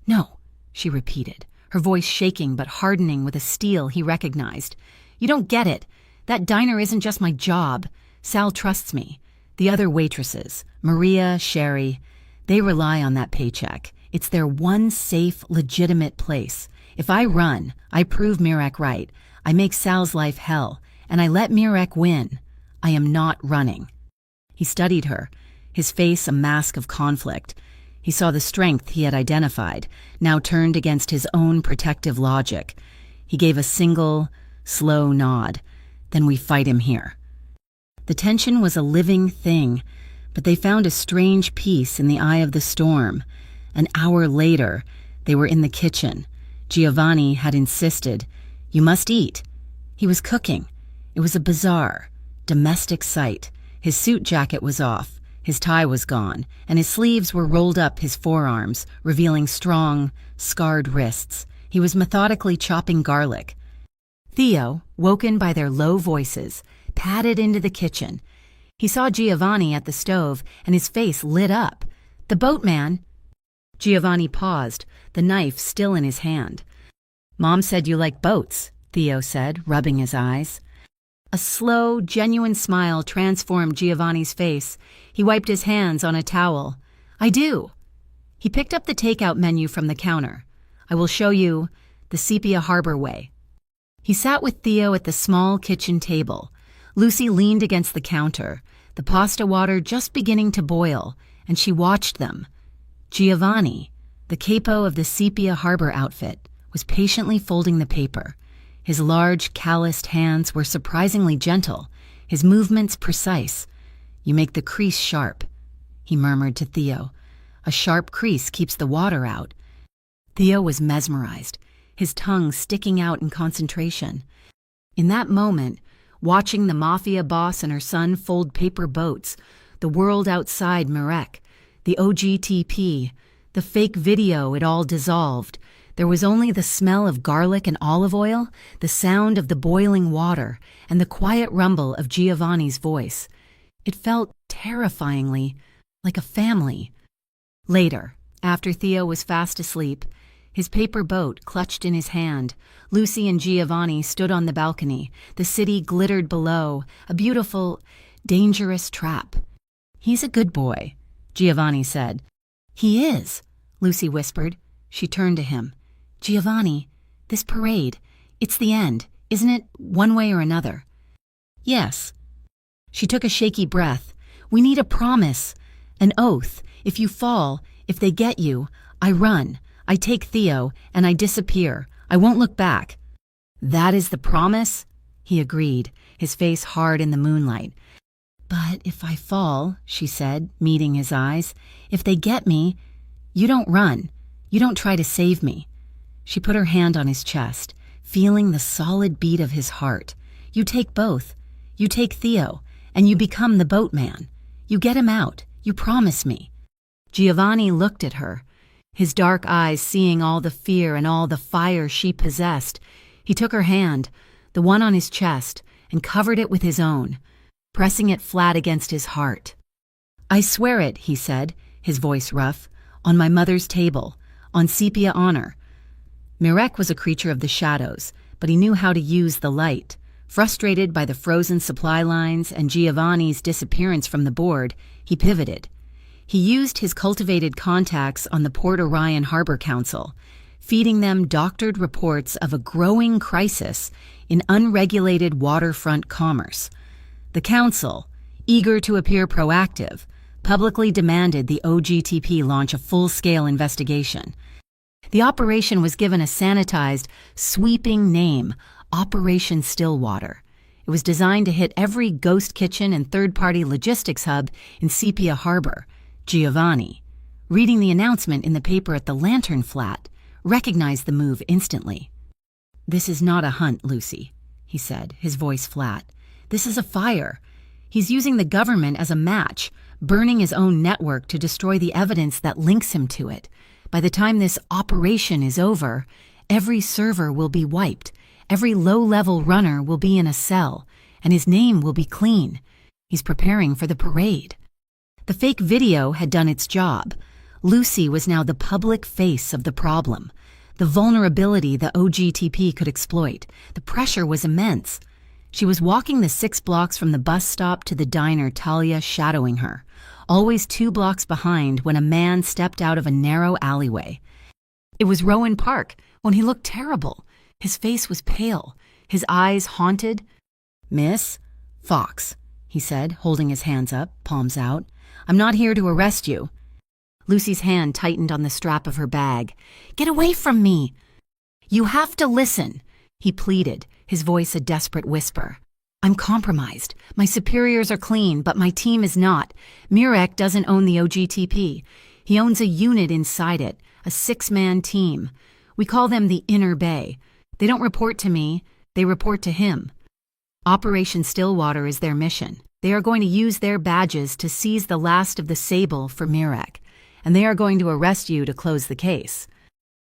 "No," she repeated, her voice shaking but hardening with a steel he recognized. "You don't get it. That diner isn't just my job. Sal trusts me. The other waitresses, Maria, Sherry, they rely on that paycheck. It's their one safe, legitimate place. If I run, I prove Mirek right. I make Sal's life hell, and I let Mirek win. I am not running." He studied her, his face a mask of conflict. He saw the strength he had identified, now turned against his own protective logic. He gave a single, slow nod. Then we fight him here. The tension was a living thing, but they found a strange peace in the eye of the storm. An hour later, they were in the kitchen. Giovanni had insisted, "You must eat." He was cooking. It was a bizarre, domestic sight. His suit jacket was off, his tie was gone, and his sleeves were rolled up his forearms, revealing strong, scarred wrists. He was methodically chopping garlic. Theo, woken by their low voices, padded into the kitchen. He saw Giovanni at the stove, and his face lit up. "The boatman!" Giovanni paused, the knife still in his hand. "Mom said you like boats," Theo said, rubbing his eyes. A slow, genuine smile transformed Giovanni's face. He wiped his hands on a towel. "I do." He picked up the takeout menu from the counter. "I will show you the Sepia Harbor way." He sat with Theo at the small kitchen table. Lucy leaned against the counter, the pasta water just beginning to boil, and she watched them. Giovanni, the capo of the Sepia Harbor outfit, was patiently folding the paper. His large, calloused hands were surprisingly gentle, his movements precise. "You make the crease sharp," he murmured to Theo. "A sharp crease keeps the water out." Theo was mesmerized, his tongue sticking out in concentration. In that moment, watching the Mafia boss and her son fold paper boats, the world outside Marek, the OGTP, the fake video, it all dissolved. There was only the smell of garlic and olive oil, the sound of the boiling water, and the quiet rumble of Giovanni's voice. It felt terrifyingly like a family. Later, after Theo was fast asleep, his paper boat clutched in his hand, Lucy and Giovanni stood on the balcony. The city glittered below, a beautiful, dangerous trap. "He's a good boy," Giovanni said. "He is," Lucy whispered. She turned to him. "Giovanni, this parade, it's the end, isn't it, one way or another?" "Yes." She took a shaky breath. "We need a promise, an oath. If you fall, if they get you, I run. I take Theo, and I disappear. I won't look back." "That is the promise?" he agreed, his face hard in the moonlight. "But if I fall," she said, meeting his eyes, "if they get me, you don't run. You don't try to save me." She put her hand on his chest, feeling the solid beat of his heart. "You take both. You take Theo, and you become the boatman. You get him out. You promise me." Giovanni looked at her, his dark eyes seeing all the fear and all the fire she possessed. He took her hand, the one on his chest, and covered it with his own, pressing it flat against his heart. "I swear it," he said, his voice rough, "on my mother's table, on Sepia honor." Marek was a creature of the shadows, but he knew how to use the light. Frustrated by the frozen supply lines and Giovanni's disappearance from the board, he pivoted. He used his cultivated contacts on the Port Orion Harbor Council, feeding them doctored reports of a growing crisis in unregulated waterfront commerce. The council, eager to appear proactive, publicly demanded the OGTP launch a full-scale investigation. The operation was given a sanitized, sweeping name, Operation Stillwater. It was designed to hit every ghost kitchen and third-party logistics hub in Sepia Harbor. Giovanni, reading the announcement in the paper at the Lantern Flat, recognized the move instantly. "This is not a hunt, Lucy," he said, his voice flat. "This is a fire. He's using the government as a match, burning his own network to destroy the evidence that links him to it. By the time this operation is over, every server will be wiped, every low-level runner will be in a cell, and his name will be clean. He's preparing for the parade." The fake video had done its job. Lucy was now the public face of the problem. The vulnerability the OGTP could exploit. The pressure was immense. She was walking the 6 blocks from the bus stop to the diner, Talia shadowing her, always 2 blocks behind when a man stepped out of a narrow alleyway. It was Rowan Park, when he looked terrible. His face was pale, his eyes haunted. "Miss Fox," he said, holding his hands up, palms out. "I'm not here to arrest you." Lucy's hand tightened on the strap of her bag. "Get away from me!" "You have to listen," he pleaded, his voice a desperate whisper. "I'm compromised. My superiors are clean, but my team is not. Mirek doesn't own the OGTP. He owns a unit inside it, a 6-man team. We call them the Inner Bay. They don't report to me, they report to him. Operation Stillwater is their mission. They are going to use their badges to seize the last of the sable for Mirek, and they are going to arrest you to close the case."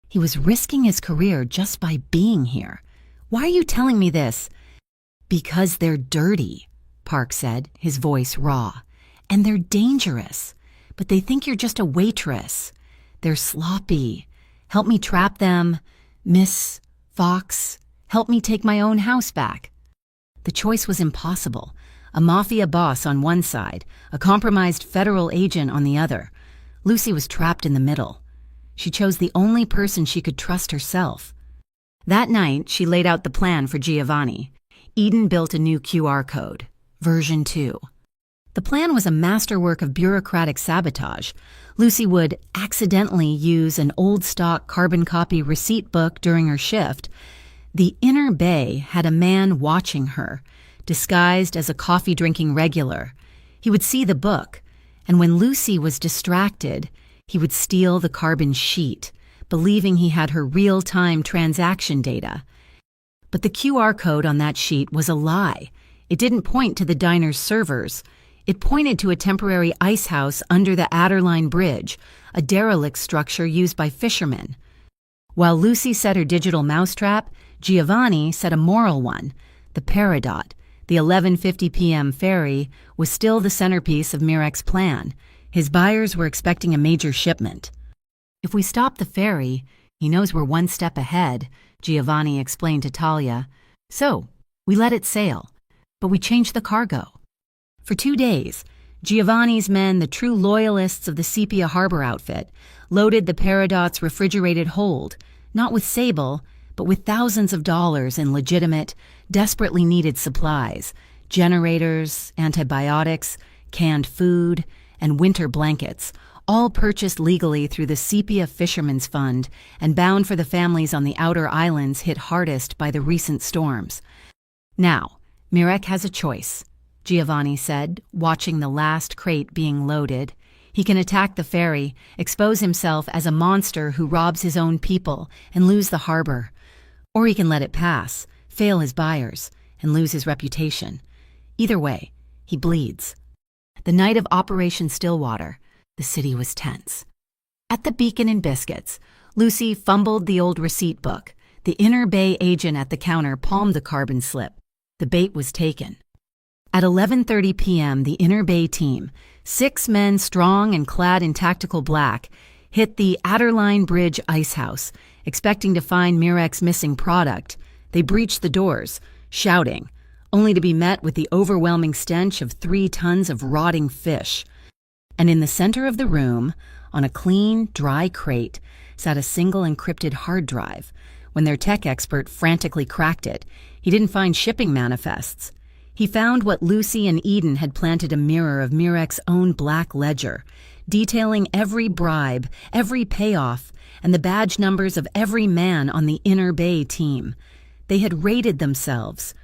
He was risking his career just by being here. "Why are you telling me this?" "Because they're dirty," Park said, his voice raw. "And they're dangerous. But they think you're just a waitress. They're sloppy. Help me trap them. Miss Fox, help me take my own house back." The choice was impossible. A mafia boss on one side, a compromised federal agent on the other. Lucy was trapped in the middle. She chose the only person she could trust herself. That night, she laid out the plan for Giovanni. Eden built a new QR code, version 2. The plan was a masterwork of bureaucratic sabotage. Lucy would accidentally use an old-stock carbon copy receipt book during her shift. The Inner Bay had a man watching her, disguised as a coffee-drinking regular. He would see the book, and when Lucy was distracted, he would steal the carbon sheet, believing he had her real-time transaction data. But the QR code on that sheet was a lie. It didn't point to the diner's servers. It pointed to a temporary ice house under the Adderline Bridge, a derelict structure used by fishermen. While Lucy set her digital mousetrap, Giovanni set a moral one. The Peridot, the 11:50 p.m. ferry, was still the centerpiece of Mirek's plan. His buyers were expecting a major shipment. "If we stop the ferry, he knows we're one step ahead," Giovanni explained to Talia. "So, we let it sail, but we changed the cargo." For 2 days, Giovanni's men, the true loyalists of the Sepia Harbor outfit, loaded the Peridot's refrigerated hold, not with sable, but with thousands of dollars in legitimate, desperately needed supplies: generators, antibiotics, canned food, and winter blankets, all purchased legally through the Sepia Fishermen's Fund and bound for the families on the outer islands hit hardest by the recent storms. "Now, Mirek has a choice," Giovanni said, watching the last crate being loaded. "He can attack the ferry, expose himself as a monster who robs his own people, and lose the harbor. Or he can let it pass, fail his buyers, and lose his reputation. Either way, he bleeds." The night of Operation Stillwater, the city was tense. At the Beacon and Biscuits, Lucy fumbled the old receipt book. The Inner Bay agent at the counter palmed the carbon slip. The bait was taken. At 11:30 p.m., the Inner Bay team, 6 men strong and clad in tactical black, hit the Adderline Bridge ice house, expecting to find Mirek's missing product. They breached the doors, shouting, only to be met with the overwhelming stench of 3 tons of rotting fish. And in the center of the room, on a clean, dry crate, sat a single encrypted hard drive. When their tech expert frantically cracked it, he didn't find shipping manifests. He found what Lucy and Eden had planted: a mirror of Mirek's own black ledger, detailing every bribe, every payoff, and the badge numbers of every man on the Inner Bay team. They had rated themselves.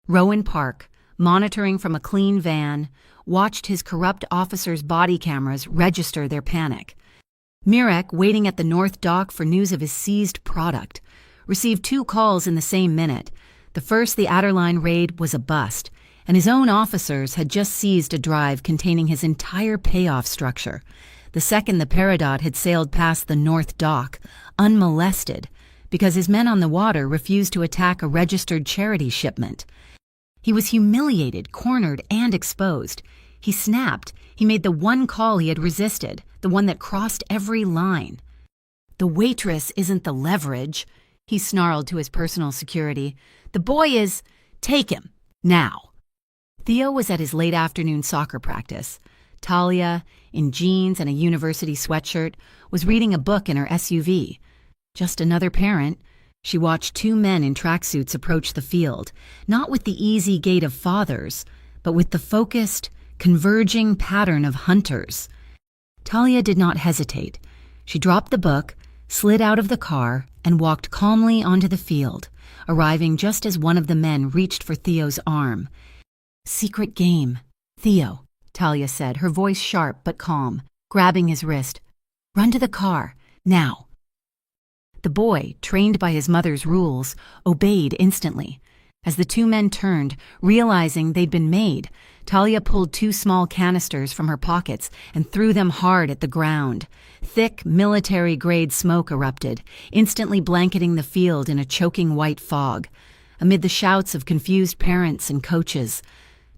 Rowan Park, monitoring from a clean van, watched his corrupt officers' body cameras register their panic. Mirek, waiting at the North Dock for news of his seized product, received 2 calls in the same minute. The first, the Adderline raid, was a bust, and his own officers had just seized a drive containing his entire payoff structure. The second, the Peridot had sailed past the North Dock, unmolested, because his men on the water refused to attack a registered charity shipment. He was humiliated, cornered, and exposed. He snapped. He made the one call he had resisted, the one that crossed every line. "The waitress isn't the leverage," he snarled to his personal security. "The boy is... Take him. Now." Theo was at his late afternoon soccer practice. Talia, in jeans and a university sweatshirt, was reading a book in her SUV. Just another parent. She watched 2 men in tracksuits approach the field, not with the easy gait of fathers, but with the focused, converging pattern of hunters. Talia did not hesitate. She dropped the book, slid out of the car, and walked calmly onto the field, arriving just as one of the men reached for Theo's arm. "Secret game, Theo," Talia said, her voice sharp but calm, grabbing his wrist. "Run to the car, now." The boy, trained by his mother's rules, obeyed instantly. As the two men turned, realizing they'd been made, Talia pulled 2 small canisters from her pockets and threw them hard at the ground. Thick, military-grade smoke erupted, instantly blanketing the field in a choking white fog. Amid the shouts of confused parents and coaches,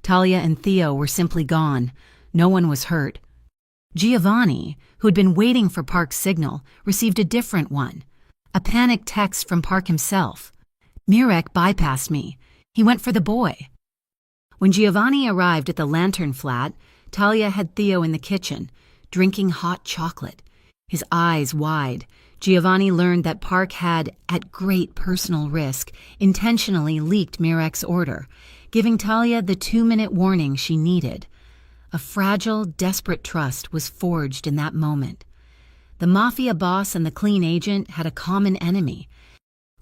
Talia and Theo were simply gone. No one was hurt. Giovanni, who had been waiting for Park's signal, received a different one. A panicked text from Park himself. "Mirek bypassed me. He went for the boy." When Giovanni arrived at the lantern flat, Talia had Theo in the kitchen, drinking hot chocolate. His eyes wide, Giovanni learned that Park had, at great personal risk, intentionally leaked Mirek's order, giving Talia the 2-minute warning she needed. A fragile, desperate trust was forged in that moment. The Mafia boss and the clean agent had a common enemy.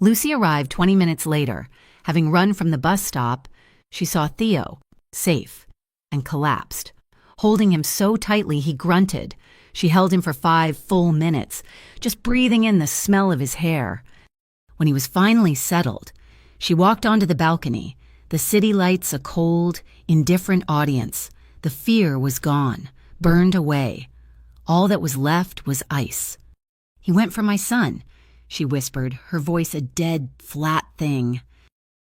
Lucy arrived 20 minutes later. Having run from the bus stop, she saw Theo, safe, and collapsed. Holding him so tightly he grunted. She held him for 5 full minutes, just breathing in the smell of his hair. When he was finally settled, she walked onto the balcony, the city lights a cold, indifferent audience. The fear was gone, burned away. All that was left was ice. "He went for my son," she whispered, her voice a dead, flat thing.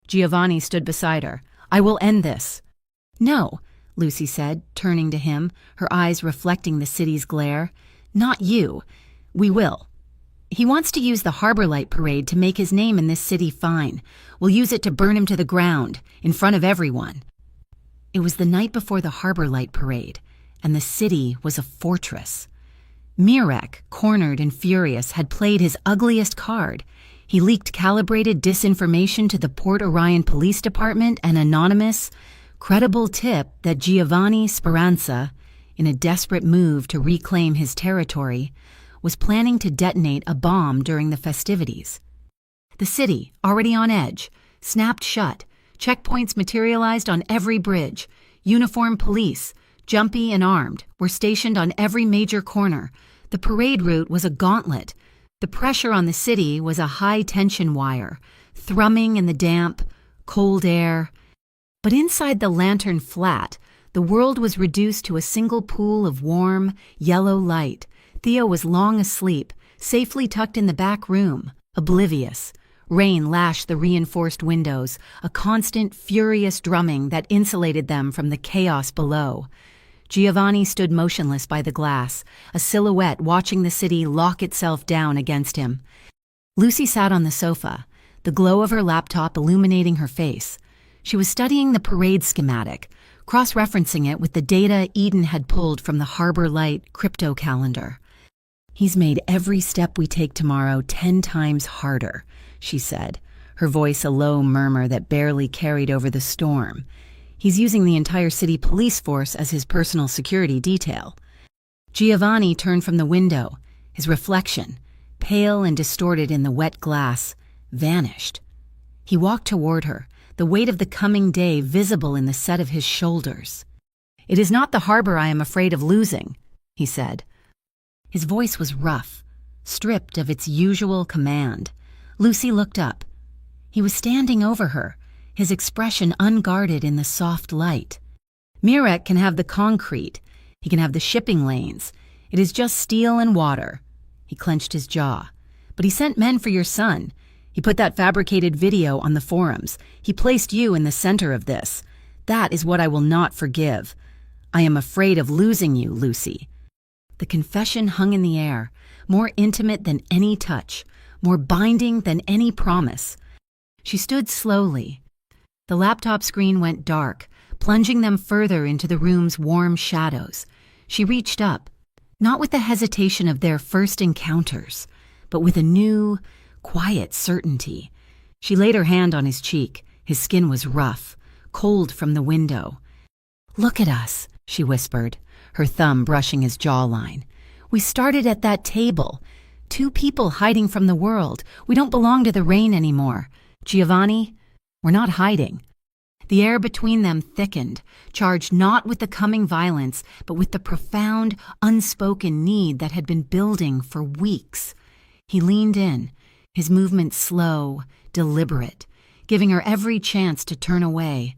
Giovanni stood beside her. "I will end this." "No," Lucy said, turning to him, her eyes reflecting the city's glare. "Not you. We will. He wants to use the Harbor Light Parade to make his name in this city fine. We'll use it to burn him to the ground, in front of everyone." It was the night before the Harbor Light Parade, and the city was a fortress. Mirek, cornered and furious, had played his ugliest card. He leaked calibrated disinformation to the Port Orion Police Department, an anonymous, credible tip that Giovanni Speranza, in a desperate move to reclaim his territory, was planning to detonate a bomb during the festivities. The city, already on edge, snapped shut. Checkpoints materialized on every bridge. Uniformed police, jumpy and armed, were stationed on every major corner. The parade route was a gauntlet. The pressure on the city was a high-tension wire, thrumming in the damp, cold air. But inside the lantern flat, the world was reduced to a single pool of warm, yellow light. Theo was long asleep, safely tucked in the back room, oblivious. Rain lashed the reinforced windows, a constant, furious drumming that insulated them from the chaos below. Giovanni stood motionless by the glass, a silhouette watching the city lock itself down against him. Lucy sat on the sofa, the glow of her laptop illuminating her face. She was studying the parade schematic, cross-referencing it with the data Eden had pulled from the Harbor Light crypto calendar. "He's made every step we take tomorrow 10 times harder," she said, her voice a low murmur that barely carried over the storm. "He's using the entire city police force as his personal security detail." Giovanni turned from the window. His reflection, pale and distorted in the wet glass, vanished. He walked toward her, the weight of the coming day visible in the set of his shoulders. "It is not the harbor I am afraid of losing," he said. His voice was rough, stripped of its usual command. Lucy looked up. He was standing over her, his expression unguarded in the soft light. "Mirek can have the concrete. He can have the shipping lanes. It is just steel and water." He clenched his jaw. "But he sent men for your son. He put that fabricated video on the forums. He placed you in the center of this. That is what I will not forgive. I am afraid of losing you, Lucy." The confession hung in the air, more intimate than any touch, more binding than any promise. She stood slowly. The laptop screen went dark, plunging them further into the room's warm shadows. She reached up, not with the hesitation of their first encounters, but with a new, quiet certainty. She laid her hand on his cheek. His skin was rough, cold from the window. "Look at us," she whispered, her thumb brushing his jawline. We started at that table. Two people hiding from the world. We don't belong to the rain anymore. Giovanni, we're not hiding." The air between them thickened, charged not with the coming violence, but with the profound, unspoken need that had been building for weeks. He leaned in, his movement slow, deliberate, giving her every chance to turn away.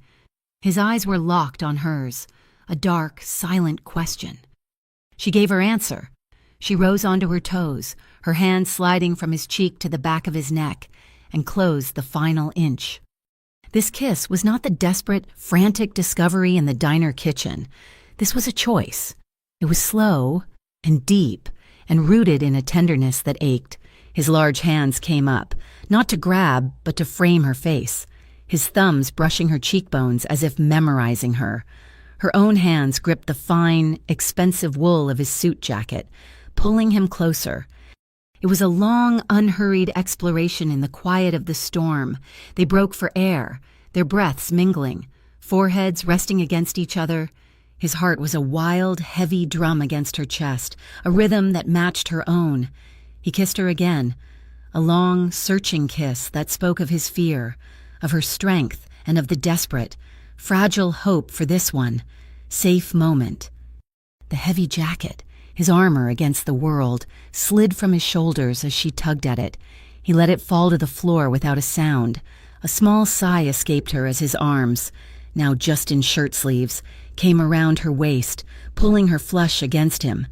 His eyes were locked on hers, a dark, silent question. She gave her answer. She rose onto her toes, her hand sliding from his cheek to the back of his neck, and closed the final inch. This kiss was not the desperate, frantic discovery in the diner kitchen. This was a choice. It was slow and deep and rooted in a tenderness that ached. His large hands came up, not to grab, but to frame her face, his thumbs brushing her cheekbones as if memorizing her. Her own hands gripped the fine, expensive wool of his suit jacket, pulling him closer. It was a long, unhurried exploration in the quiet of the storm. They broke for air, their breaths mingling, foreheads resting against each other. His heart was a wild, heavy drum against her chest, a rhythm that matched her own. He kissed her again, a long, searching kiss that spoke of his fear, of her strength, and of the desperate, fragile hope for this one, safe moment. The heavy jacket, his armor against the world, slid from his shoulders as she tugged at it. He let it fall to the floor without a sound. A small sigh escaped her as his arms, now just in shirt sleeves, came around her waist, pulling her flush against him.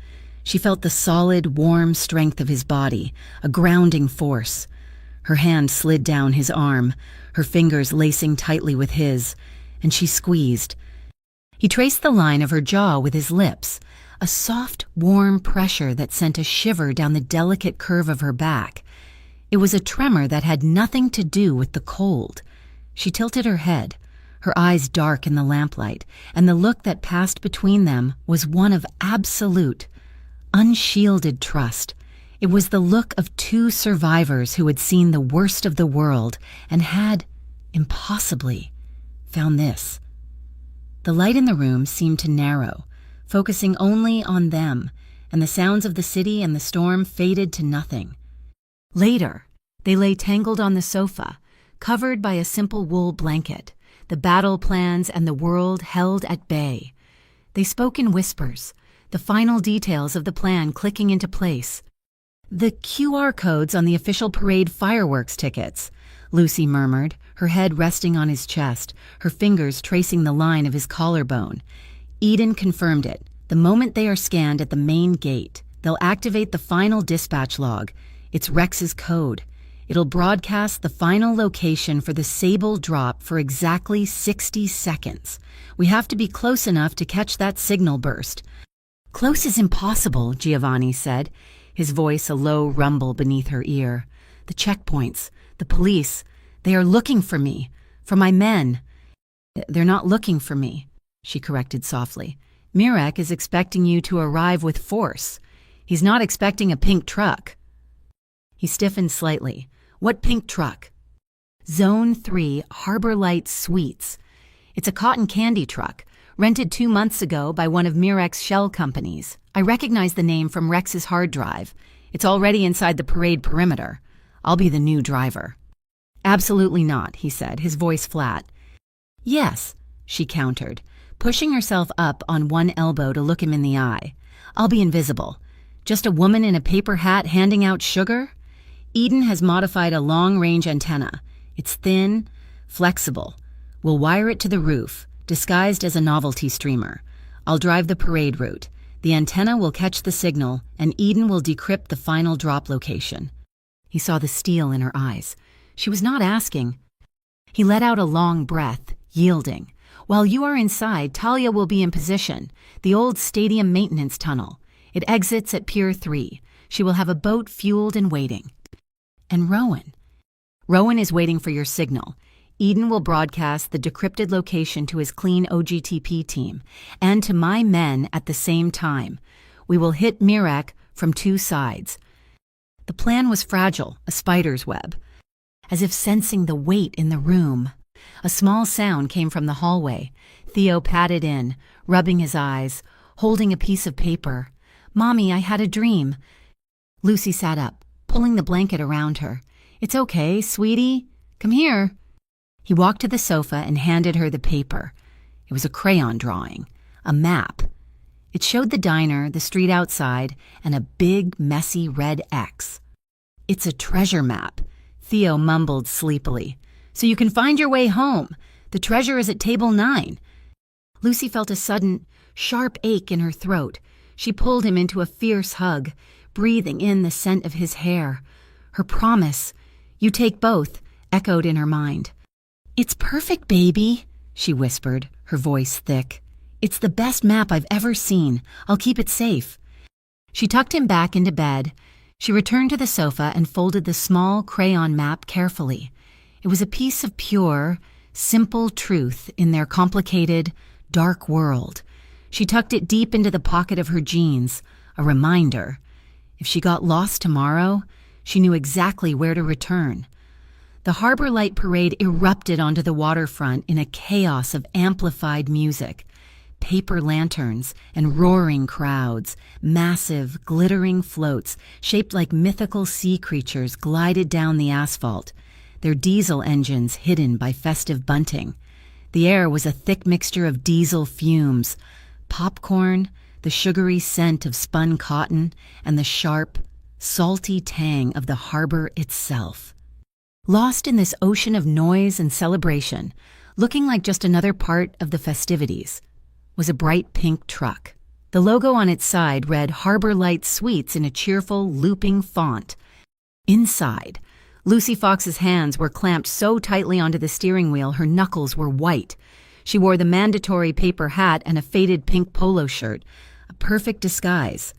She felt the solid, warm strength of his body, a grounding force. Her hand slid down his arm, her fingers lacing tightly with his, and she squeezed. He traced the line of her jaw with his lips, a soft, warm pressure that sent a shiver down the delicate curve of her back. It was a tremor that had nothing to do with the cold. She tilted her head, her eyes dark in the lamplight, and the look that passed between them was one of absolute, unshielded trust. It was the look of two survivors who had seen the worst of the world and had, impossibly, found this. The light in the room seemed to narrow, focusing only on them, and the sounds of the city and the storm faded to nothing. Later, they lay tangled on the sofa, covered by a simple wool blanket, the battle plans and the world held at bay. They spoke in whispers, the final details of the plan clicking into place. "The QR codes on the official parade fireworks tickets," Lucy murmured, her head resting on his chest, her fingers tracing the line of his collarbone. Eden confirmed it. "The moment they are scanned at the main gate, they'll activate the final dispatch log. It's Rex's code. It'll broadcast the final location for the Sable drop for exactly 60 seconds. We have to be close enough to catch that signal burst." "Close is impossible," Giovanni said, his voice a low rumble beneath her ear. "The checkpoints, the police, they are looking for me, for my men." "They're not looking for me," she corrected softly. "Mirek is expecting you to arrive with force. He's not expecting a pink truck." He stiffened slightly. "What pink truck?" "Zone 3 Harbor Light Suites. It's a cotton candy truck, rented 2 months ago by one of Mirek's shell companies. I recognize the name from Rex's hard drive. It's already inside the parade perimeter. I'll be the new driver." "Absolutely not," he said, his voice flat. "Yes," she countered, pushing herself up on one elbow to look him in the eye. "I'll be invisible. Just a woman in a paper hat handing out sugar?" Eden has modified a long-range antenna. It's thin, flexible. We'll wire it to the roof, disguised as a novelty streamer. I'll drive the parade route. The antenna will catch the signal, and Eden will decrypt the final drop location. He saw the steel in her eyes. She was not asking. He let out a long breath, yielding. "While you are inside, Talia will be in position. The old stadium maintenance tunnel. It exits at Pier 3. She will have a boat fueled and waiting." "And Rowan?" "Rowan is waiting for your signal. Eden will broadcast the decrypted location to his clean OGTP team and to my men at the same time. We will hit Mirek from 2 sides." The plan was fragile, a spider's web. As if sensing the weight in the room, a small sound came from the hallway. Theo padded in, rubbing his eyes, holding a piece of paper. Mommy, I had a dream. Lucy sat up, pulling the blanket around her. It's okay, sweetie. Come here. He walked to the sofa and handed her the paper. It was a crayon drawing, a map. It showed the diner, the street outside, and a big, messy red X. It's a treasure map, Theo mumbled sleepily. So you can find your way home. The treasure is at table 9. Lucy felt a sudden, sharp ache in her throat. She pulled him into a fierce hug, breathing in the scent of his hair. Her promise, "You take both," echoed in her mind. "It's perfect, baby," she whispered, her voice thick. "It's the best map I've ever seen. I'll keep it safe." She tucked him back into bed. She returned to the sofa and folded the small crayon map carefully. It was a piece of pure, simple truth in their complicated, dark world. She tucked it deep into the pocket of her jeans, a reminder. If she got lost tomorrow, she knew exactly where to return. The Harbor Light Parade erupted onto the waterfront in a chaos of amplified music. Paper lanterns and roaring crowds, massive, glittering floats shaped like mythical sea creatures glided down the asphalt, their diesel engines hidden by festive bunting. The air was a thick mixture of diesel fumes, popcorn, the sugary scent of spun cotton, and the sharp, salty tang of the harbor itself. Lost in this ocean of noise and celebration, looking like just another part of the festivities, was a bright pink truck. The logo on its side read Harbor Light Suites in a cheerful, looping font. Inside, Lucy Fox's hands were clamped so tightly onto the steering wheel her knuckles were white. She wore the mandatory paper hat and a faded pink polo shirt, a perfect disguise.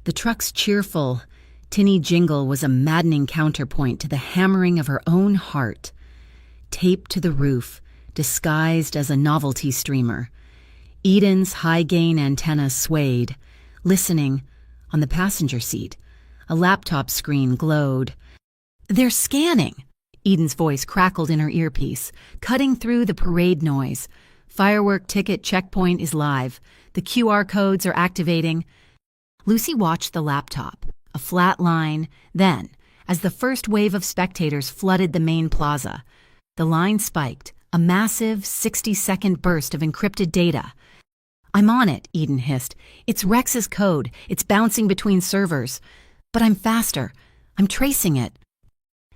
The truck's cheerful, tinny jingle was a maddening counterpoint to the hammering of her own heart. Taped to the roof, disguised as a novelty streamer, Eden's high-gain antenna swayed. Listening, on the passenger seat, a laptop screen glowed. "They're scanning!" Eden's voice crackled in her earpiece, cutting through the parade noise. "Firework ticket checkpoint is live. The QR codes are activating." Lucy watched the laptop, a flat line. Then, as the first wave of spectators flooded the main plaza, the line spiked, a massive 60-second burst of encrypted data. "I'm on it," Eden hissed. "It's Rex's code. It's bouncing between servers. But I'm faster. I'm tracing it."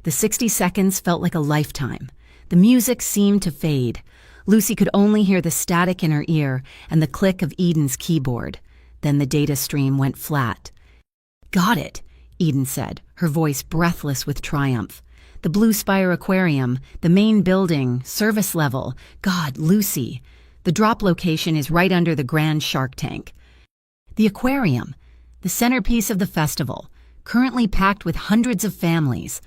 The 60 seconds felt like a lifetime. The music seemed to fade. Lucy could only hear the static in her ear and the click of Eden's keyboard. Then the data stream went flat. "Got it," Eden said, her voice breathless with triumph. "The Blue Spire Aquarium, the main building, service level. God, Lucy. The drop location is right under the Grand Shark Tank." The aquarium, the centerpiece of the festival, currently packed with hundreds of families.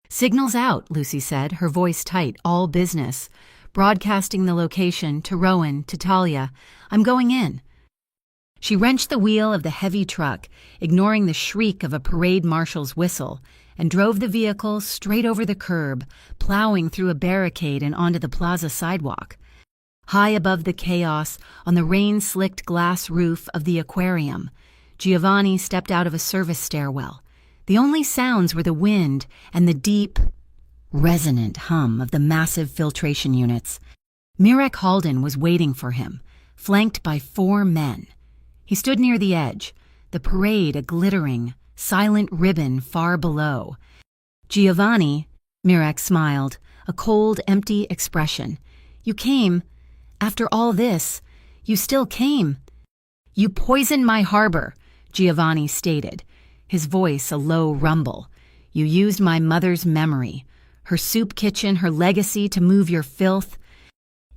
"Signal's out," Lucy said, her voice tight, all business. "Broadcasting the location to Rowan, to Talia. I'm going in." She wrenched the wheel of the heavy truck, ignoring the shriek of a parade marshal's whistle, and drove the vehicle straight over the curb, plowing through a barricade and onto the plaza sidewalk. High above the chaos, on the rain-slicked glass roof of the aquarium, Giovanni stepped out of a service stairwell. The only sounds were the wind and the deep, resonant hum of the massive filtration units. Mirek Halden was waiting for him, flanked by 4 men. He stood near the edge, the parade a glittering, silent ribbon far below. "Giovanni," Mirek smiled, a cold, empty expression. "You came. After all this, you still came." "You poisoned my harbor," Giovanni stated, his voice a low rumble. "You used my mother's memory, her soup kitchen, her legacy to move your filth."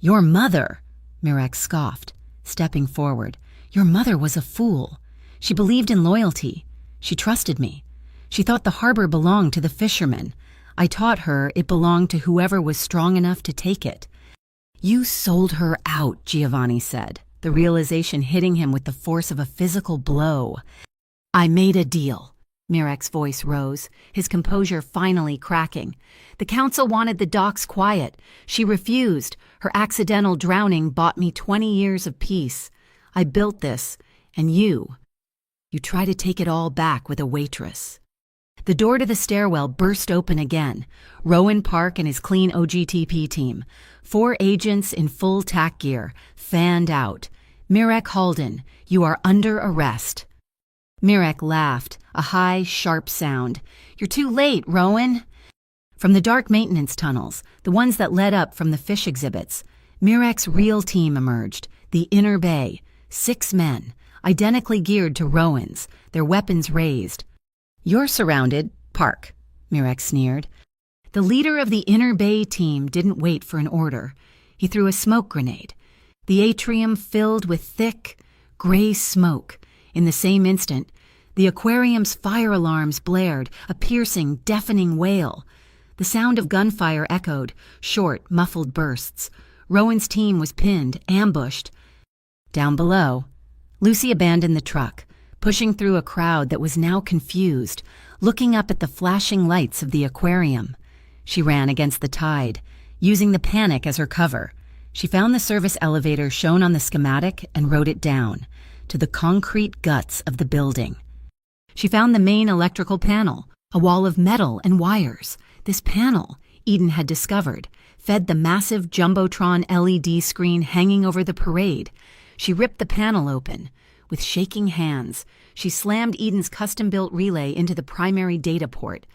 "Your mother," Mirek scoffed, stepping forward. "Your mother was a fool. She believed in loyalty. She trusted me. She thought the harbor belonged to the fishermen. I taught her it belonged to whoever was strong enough to take it." "You sold her out," Giovanni said, the realization hitting him with the force of a physical blow. "I made a deal." Mirek's voice rose, his composure finally cracking. "The council wanted the docks quiet. She refused. Her accidental drowning bought me 20 years of peace. I built this, and you. You try to take it all back with a waitress. The door to the stairwell burst open again. Rowan Park and his clean OGTP team, 4 agents in full tack gear, fanned out. Mirek Halden, you are under arrest. Mirek laughed, a high, sharp sound. You're too late, Rowan. From the dark maintenance tunnels, the ones that led up from the fish exhibits, Mirek's real team emerged, the Inner Bay, 6 men, identically geared to Rowan's, their weapons raised. You're surrounded, Park, Mirek sneered. The leader of the Inner Bay team didn't wait for an order. He threw a smoke grenade. The atrium filled with thick, gray smoke. In the same instant, the aquarium's fire alarms blared, a piercing, deafening wail. The sound of gunfire echoed, short, muffled bursts. Rowan's team was pinned, ambushed. Down below, Lucy abandoned the truck, pushing through a crowd that was now confused, looking up at the flashing lights of the aquarium. She ran against the tide, using the panic as her cover. She found the service elevator shown on the schematic and wrote it down, to the concrete guts of the building. She found the main electrical panel, a wall of metal and wires. This panel, Eden had discovered, fed the massive Jumbotron LED screen hanging over the parade. She ripped the panel open. With shaking hands, she slammed Eden's custom-built relay into the primary data port.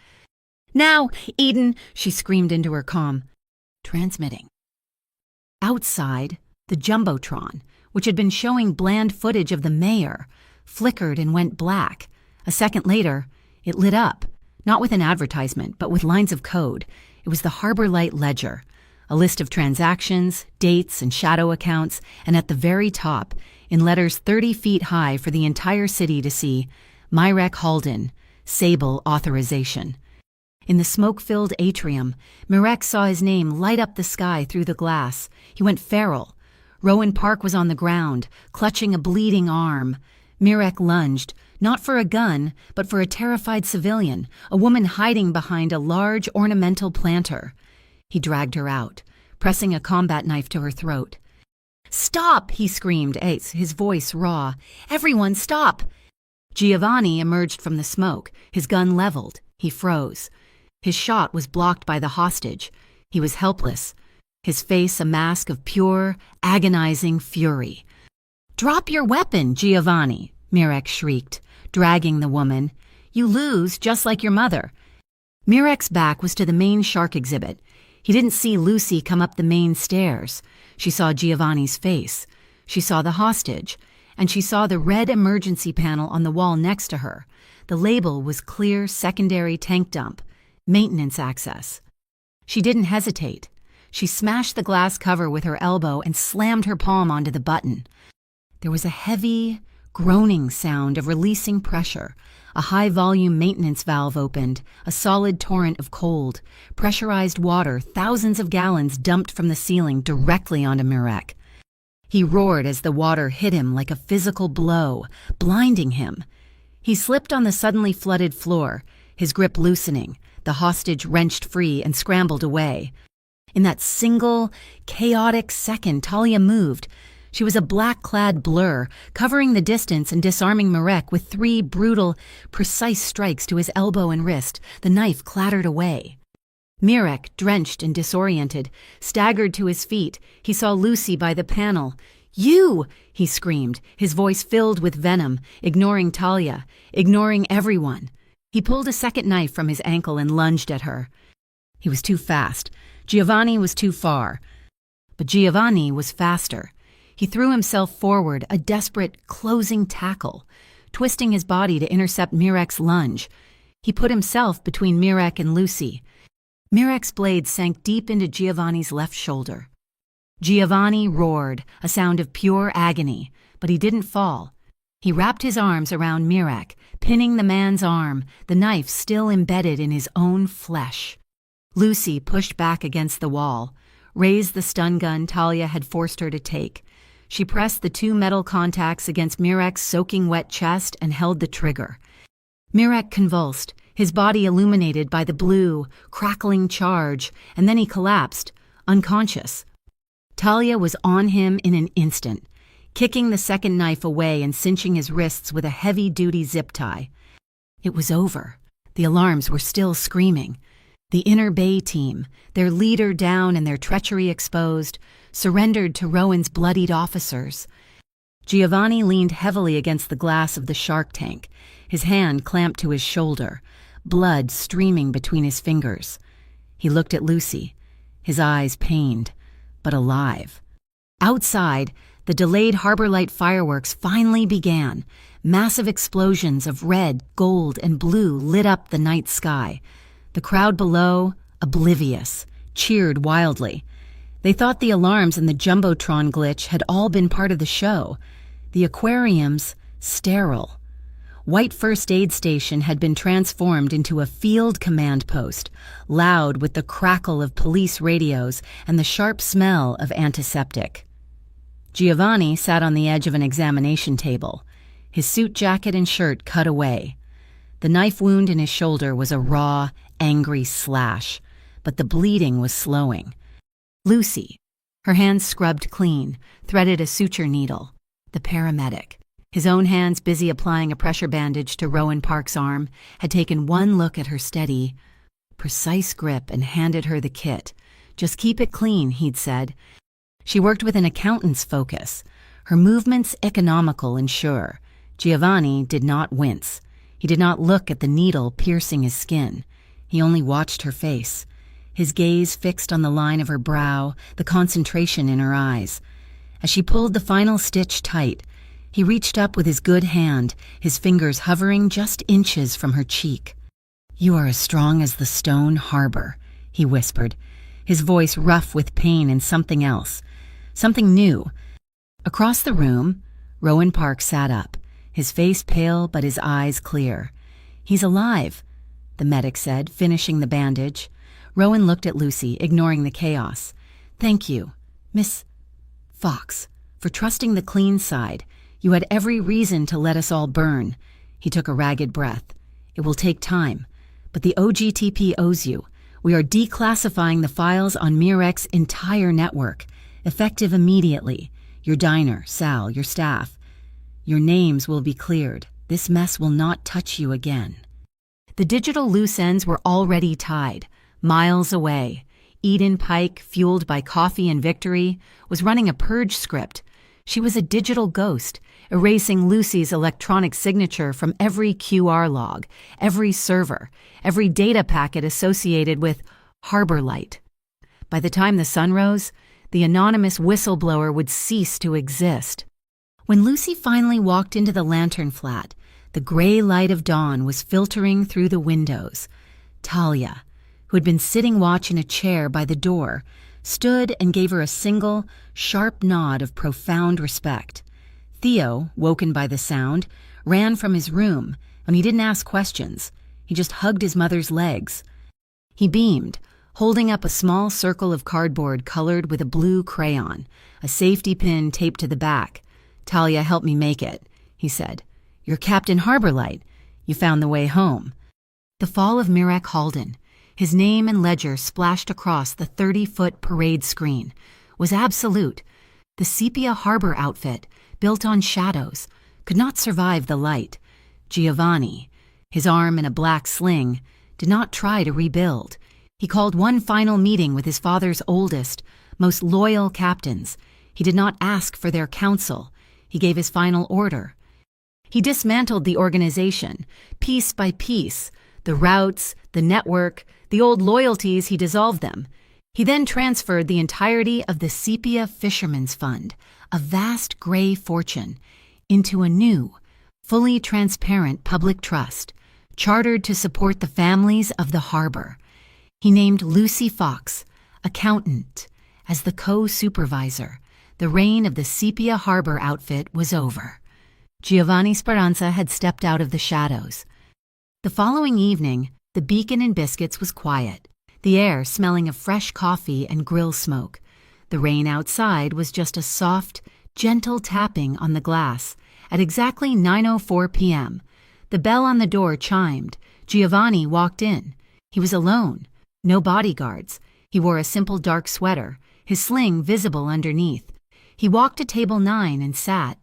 Now, Eden, she screamed into her comm. Transmitting. Outside, the Jumbotron, which had been showing bland footage of the mayor, flickered and went black. A second later, it lit up, not with an advertisement, but with lines of code. It was the Harbor Light Ledger, a list of transactions, dates, and shadow accounts, and at the very top, in letters 30 feet high for the entire city to see, Mirek Halden, Sable Authorization. In the smoke-filled atrium, Mirek saw his name light up the sky through the glass. He went feral. Rowan Park was on the ground, clutching a bleeding arm. Mirek lunged, not for a gun, but for a terrified civilian, a woman hiding behind a large ornamental planter. He dragged her out, pressing a combat knife to her throat. "Stop!" he screamed, his voice raw. "Everyone, stop!" Giovanni emerged from the smoke, his gun leveled. He froze. His shot was blocked by the hostage. He was helpless, his face a mask of pure, agonizing fury. "Drop your weapon, Giovanni!" Mirek shrieked, dragging the woman. "You lose, just like your mother." Mirek's back was to the main shark exhibit. He didn't see Lucy come up the main stairs. She saw Giovanni's face. She saw the hostage. And she saw the red emergency panel on the wall next to her. The label was clear secondary tank dump. Maintenance access. She didn't hesitate. She smashed the glass cover with her elbow and slammed her palm onto the button. There was a heavy, groaning sound of releasing pressure. A high-volume maintenance valve opened, a solid torrent of cold, pressurized water, thousands of gallons dumped from the ceiling directly onto Mirek. He roared as the water hit him like a physical blow, blinding him. He slipped on the suddenly flooded floor, his grip loosening. The hostage wrenched free and scrambled away. In that single, chaotic second, Talia moved. She was a black-clad blur, covering the distance and disarming Mirek with 3 brutal, precise strikes to his elbow and wrist. The knife clattered away. Mirek, drenched and disoriented, staggered to his feet. He saw Lucy by the panel. "You!" he screamed, his voice filled with venom, ignoring Talia, ignoring everyone. He pulled a second knife from his ankle and lunged at her. He was too fast. Giovanni was too far. But Giovanni was faster. He threw himself forward, a desperate, closing tackle, twisting his body to intercept Mirek's lunge. He put himself between Mirek and Lucy. Mirek's blade sank deep into Giovanni's left shoulder. Giovanni roared, a sound of pure agony, but he didn't fall. He wrapped his arms around Mirek, pinning the man's arm, the knife still embedded in his own flesh. Lucy pushed back against the wall, raised the stun gun Talia had forced her to take. She pressed the 2 metal contacts against Mirek's soaking wet chest and held the trigger. Mirek convulsed, his body illuminated by the blue, crackling charge, and then he collapsed, unconscious. Talia was on him in an instant. kicking the second knife away and cinching his wrists with a heavy-duty zip tie. It was over. The alarms were still screaming. The Inner Bay team, their leader down and their treachery exposed, surrendered to Rowan's bloodied officers. Giovanni leaned heavily against the glass of the shark tank, his hand clamped to his shoulder, blood streaming between his fingers. He looked at Lucy, his eyes pained, but alive. Outside, the delayed Harbor Light fireworks finally began. Massive explosions of red, gold, and blue lit up the night sky. The crowd below, oblivious, cheered wildly. They thought the alarms and the Jumbotron glitch had all been part of the show. The aquariums, sterile. White First Aid Station had been transformed into a field command post, loud with the crackle of police radios and the sharp smell of antiseptic. Giovanni sat on the edge of an examination table, his suit jacket and shirt cut away. The knife wound in his shoulder was a raw, angry slash, but the bleeding was slowing. Lucy, her hands scrubbed clean, threaded a suture needle. The paramedic, his own hands busy applying a pressure bandage to Rowan Park's arm, had taken one look at her steady, precise grip and handed her the kit. "Just keep it clean," he'd said. She worked with an accountant's focus, her movements economical and sure. Giovanni did not wince. He did not look at the needle piercing his skin. He only watched her face, his gaze fixed on the line of her brow, the concentration in her eyes. As she pulled the final stitch tight, he reached up with his good hand, his fingers hovering just inches from her cheek. "You are as strong as the stone harbor," he whispered, his voice rough with pain and something else, something new. Across the room, Rowan Park sat up, his face pale but his eyes clear. "He's alive," the medic said, finishing the bandage. Rowan looked at Lucy, ignoring the chaos. "Thank you, Miss Fox, for trusting the clean side. You had every reason to let us all burn." He took a ragged breath. "It will take time, but the OGTP owes you. We are declassifying the files on Mirex's entire network, effective immediately. Your diner, Sal, your staff. Your names will be cleared. This mess will not touch you again." The digital loose ends were already tied, miles away. Eden Pike, fueled by coffee and victory, was running a purge script. She was a digital ghost, erasing Lucy's electronic signature from every QR log, every server, every data packet associated with Harbor Light. By the time the sun rose, the anonymous whistleblower would cease to exist. When Lucy finally walked into the lantern flat, the gray light of dawn was filtering through the windows. Talia, who had been sitting watch in a chair by the door, stood and gave her a single, sharp nod of profound respect. Theo, woken by the sound, ran from his room, and he didn't ask questions. He just hugged his mother's legs. He beamed, holding up a small circle of cardboard colored with a blue crayon, a safety pin taped to the back. "Talia helped me make it," he said. "You're Captain Harbor Light. You found the way home." The fall of Mirek Halden, his name and ledger splashed across the 30-foot parade screen, was absolute. The sepia harbor outfit, built on shadows, could not survive the light. Giovanni, his arm in a black sling, did not try to rebuild. He called one final meeting with his father's oldest, most loyal captains. He did not ask for their counsel. He gave his final order. He dismantled the organization, piece by piece. The routes, the network, the old loyalties, he dissolved them. He then transferred the entirety of the Sepia Fishermen's Fund, a vast gray fortune, into a new, fully transparent public trust, chartered to support the families of the harbor. He named Lucy Fox, accountant, as the co-supervisor. The reign of the Sepia Harbor outfit was over. Giovanni Speranza had stepped out of the shadows. The following evening, the Beacon and Biscuits was quiet, the air smelling of fresh coffee and grill smoke. The rain outside was just a soft, gentle tapping on the glass. At exactly 9:04 p.m., the bell on the door chimed. Giovanni walked in. He was alone, no bodyguards. He wore a simple dark sweater, his sling visible underneath. He walked to table 9 and sat.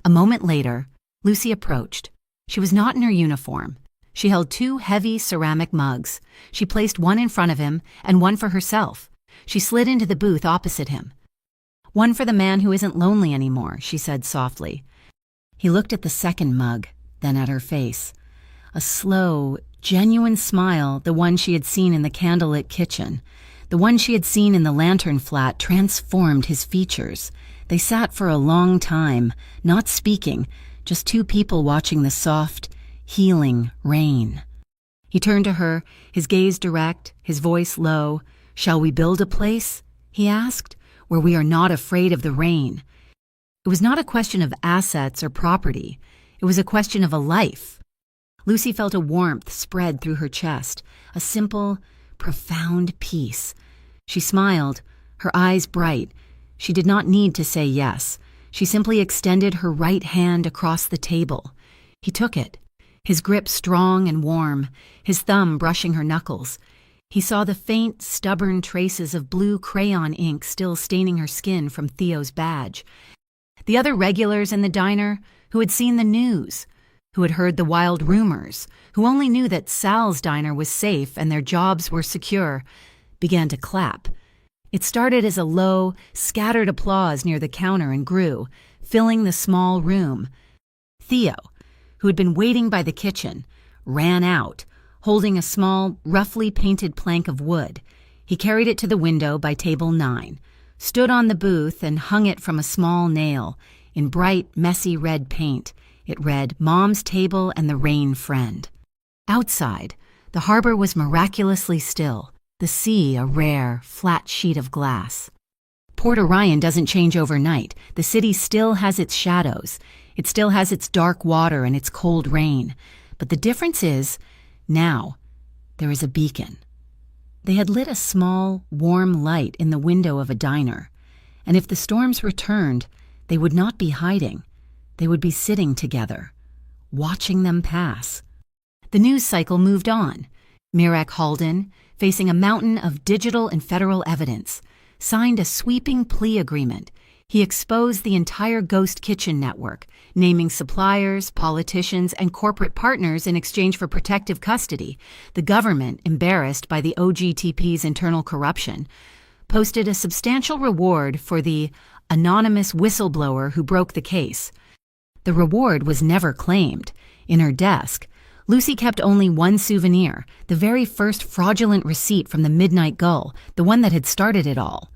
A moment later, Lucy approached. She was not in her uniform. She held 2 heavy ceramic mugs. She placed one in front of him and one for herself. She slid into the booth opposite him. "One for the man who isn't lonely anymore," she said softly. He looked at the second mug, then at her face. A slow, genuine smile, the one she had seen in the candlelit kitchen. The one she had seen in the lantern flat transformed his features. They sat for a long time, not speaking, just 2 people watching the soft, healing rain. He turned to her, his gaze direct, his voice low. "Shall we build a place," he asked, "where we are not afraid of the rain?" It was not a question of assets or property. It was a question of a life. Lucy felt a warmth spread through her chest, a simple, profound peace. She smiled, her eyes bright. She did not need to say yes. She simply extended her right hand across the table. He took it, his grip strong and warm, his thumb brushing her knuckles. He saw the faint, stubborn traces of blue crayon ink still staining her skin from Theo's badge. The other regulars in the diner, who had seen the news, who had heard the wild rumors, who only knew that Sal's diner was safe and their jobs were secure, began to clap. It started as a low, scattered applause near the counter and grew, filling the small room. Theo, who had been waiting by the kitchen, ran out, holding a small, roughly painted plank of wood. He carried it to the window by table 9, stood on the booth and hung it from a small nail. In bright, messy red paint, it read, "Mom's Table and the Rain Friend." Outside, the harbor was miraculously still, the sea a rare, flat sheet of glass. Port Orion doesn't change overnight. The city still has its shadows. It still has its dark water and its cold rain. But the difference is, now, there is a beacon. They had lit a small, warm light in the window of a diner, and if the storms returned, they would not be hiding. They would be sitting together, watching them pass. The news cycle moved on. Mirek Halden, facing a mountain of digital and federal evidence, signed a sweeping plea agreement. He exposed the entire Ghost Kitchen network, naming suppliers, politicians, and corporate partners in exchange for protective custody. The government, embarrassed by the OGTP's internal corruption, posted a substantial reward for the anonymous whistleblower who broke the case. The reward was never claimed. In her desk, Lucy kept only one souvenir, the very first fraudulent receipt from the Midnight Gull, the one that had started it all.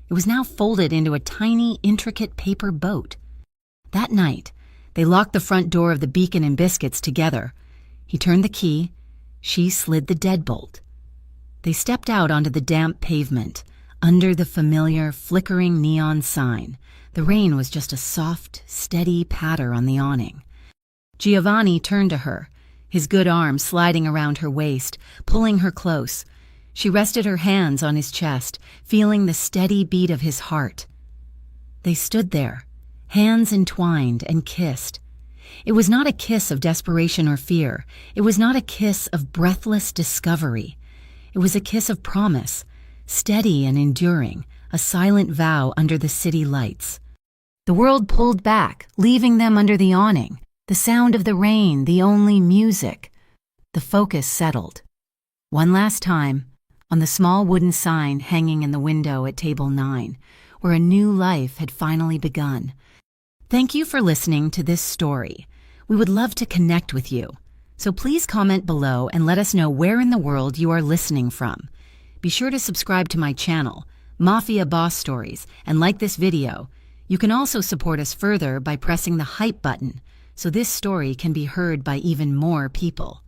It was now folded into a tiny, intricate paper boat. That night, they locked the front door of the Beacon and Biscuits together. He turned the key. She slid the deadbolt. They stepped out onto the damp pavement, under the familiar, flickering neon sign. The rain was just a soft, steady patter on the awning. Giovanni turned to her, his good arm sliding around her waist, pulling her close. She rested her hands on his chest, feeling the steady beat of his heart. They stood there, hands entwined, and kissed. It was not a kiss of desperation or fear. It was not a kiss of breathless discovery. It was a kiss of promise, steady and enduring, a silent vow under the city lights. The world pulled back, leaving them under the awning. The sound of the rain, the only music. The focus settled. One last time, on the small wooden sign hanging in the window at table 9, where a new life had finally begun. Thank you for listening to this story. We would love to connect with you. So please comment below and let us know where in the world you are listening from. Be sure to subscribe to my channel, Mafia Boss Stories, and like this video. You can also support us further by pressing the hype button, so this story can be heard by even more people.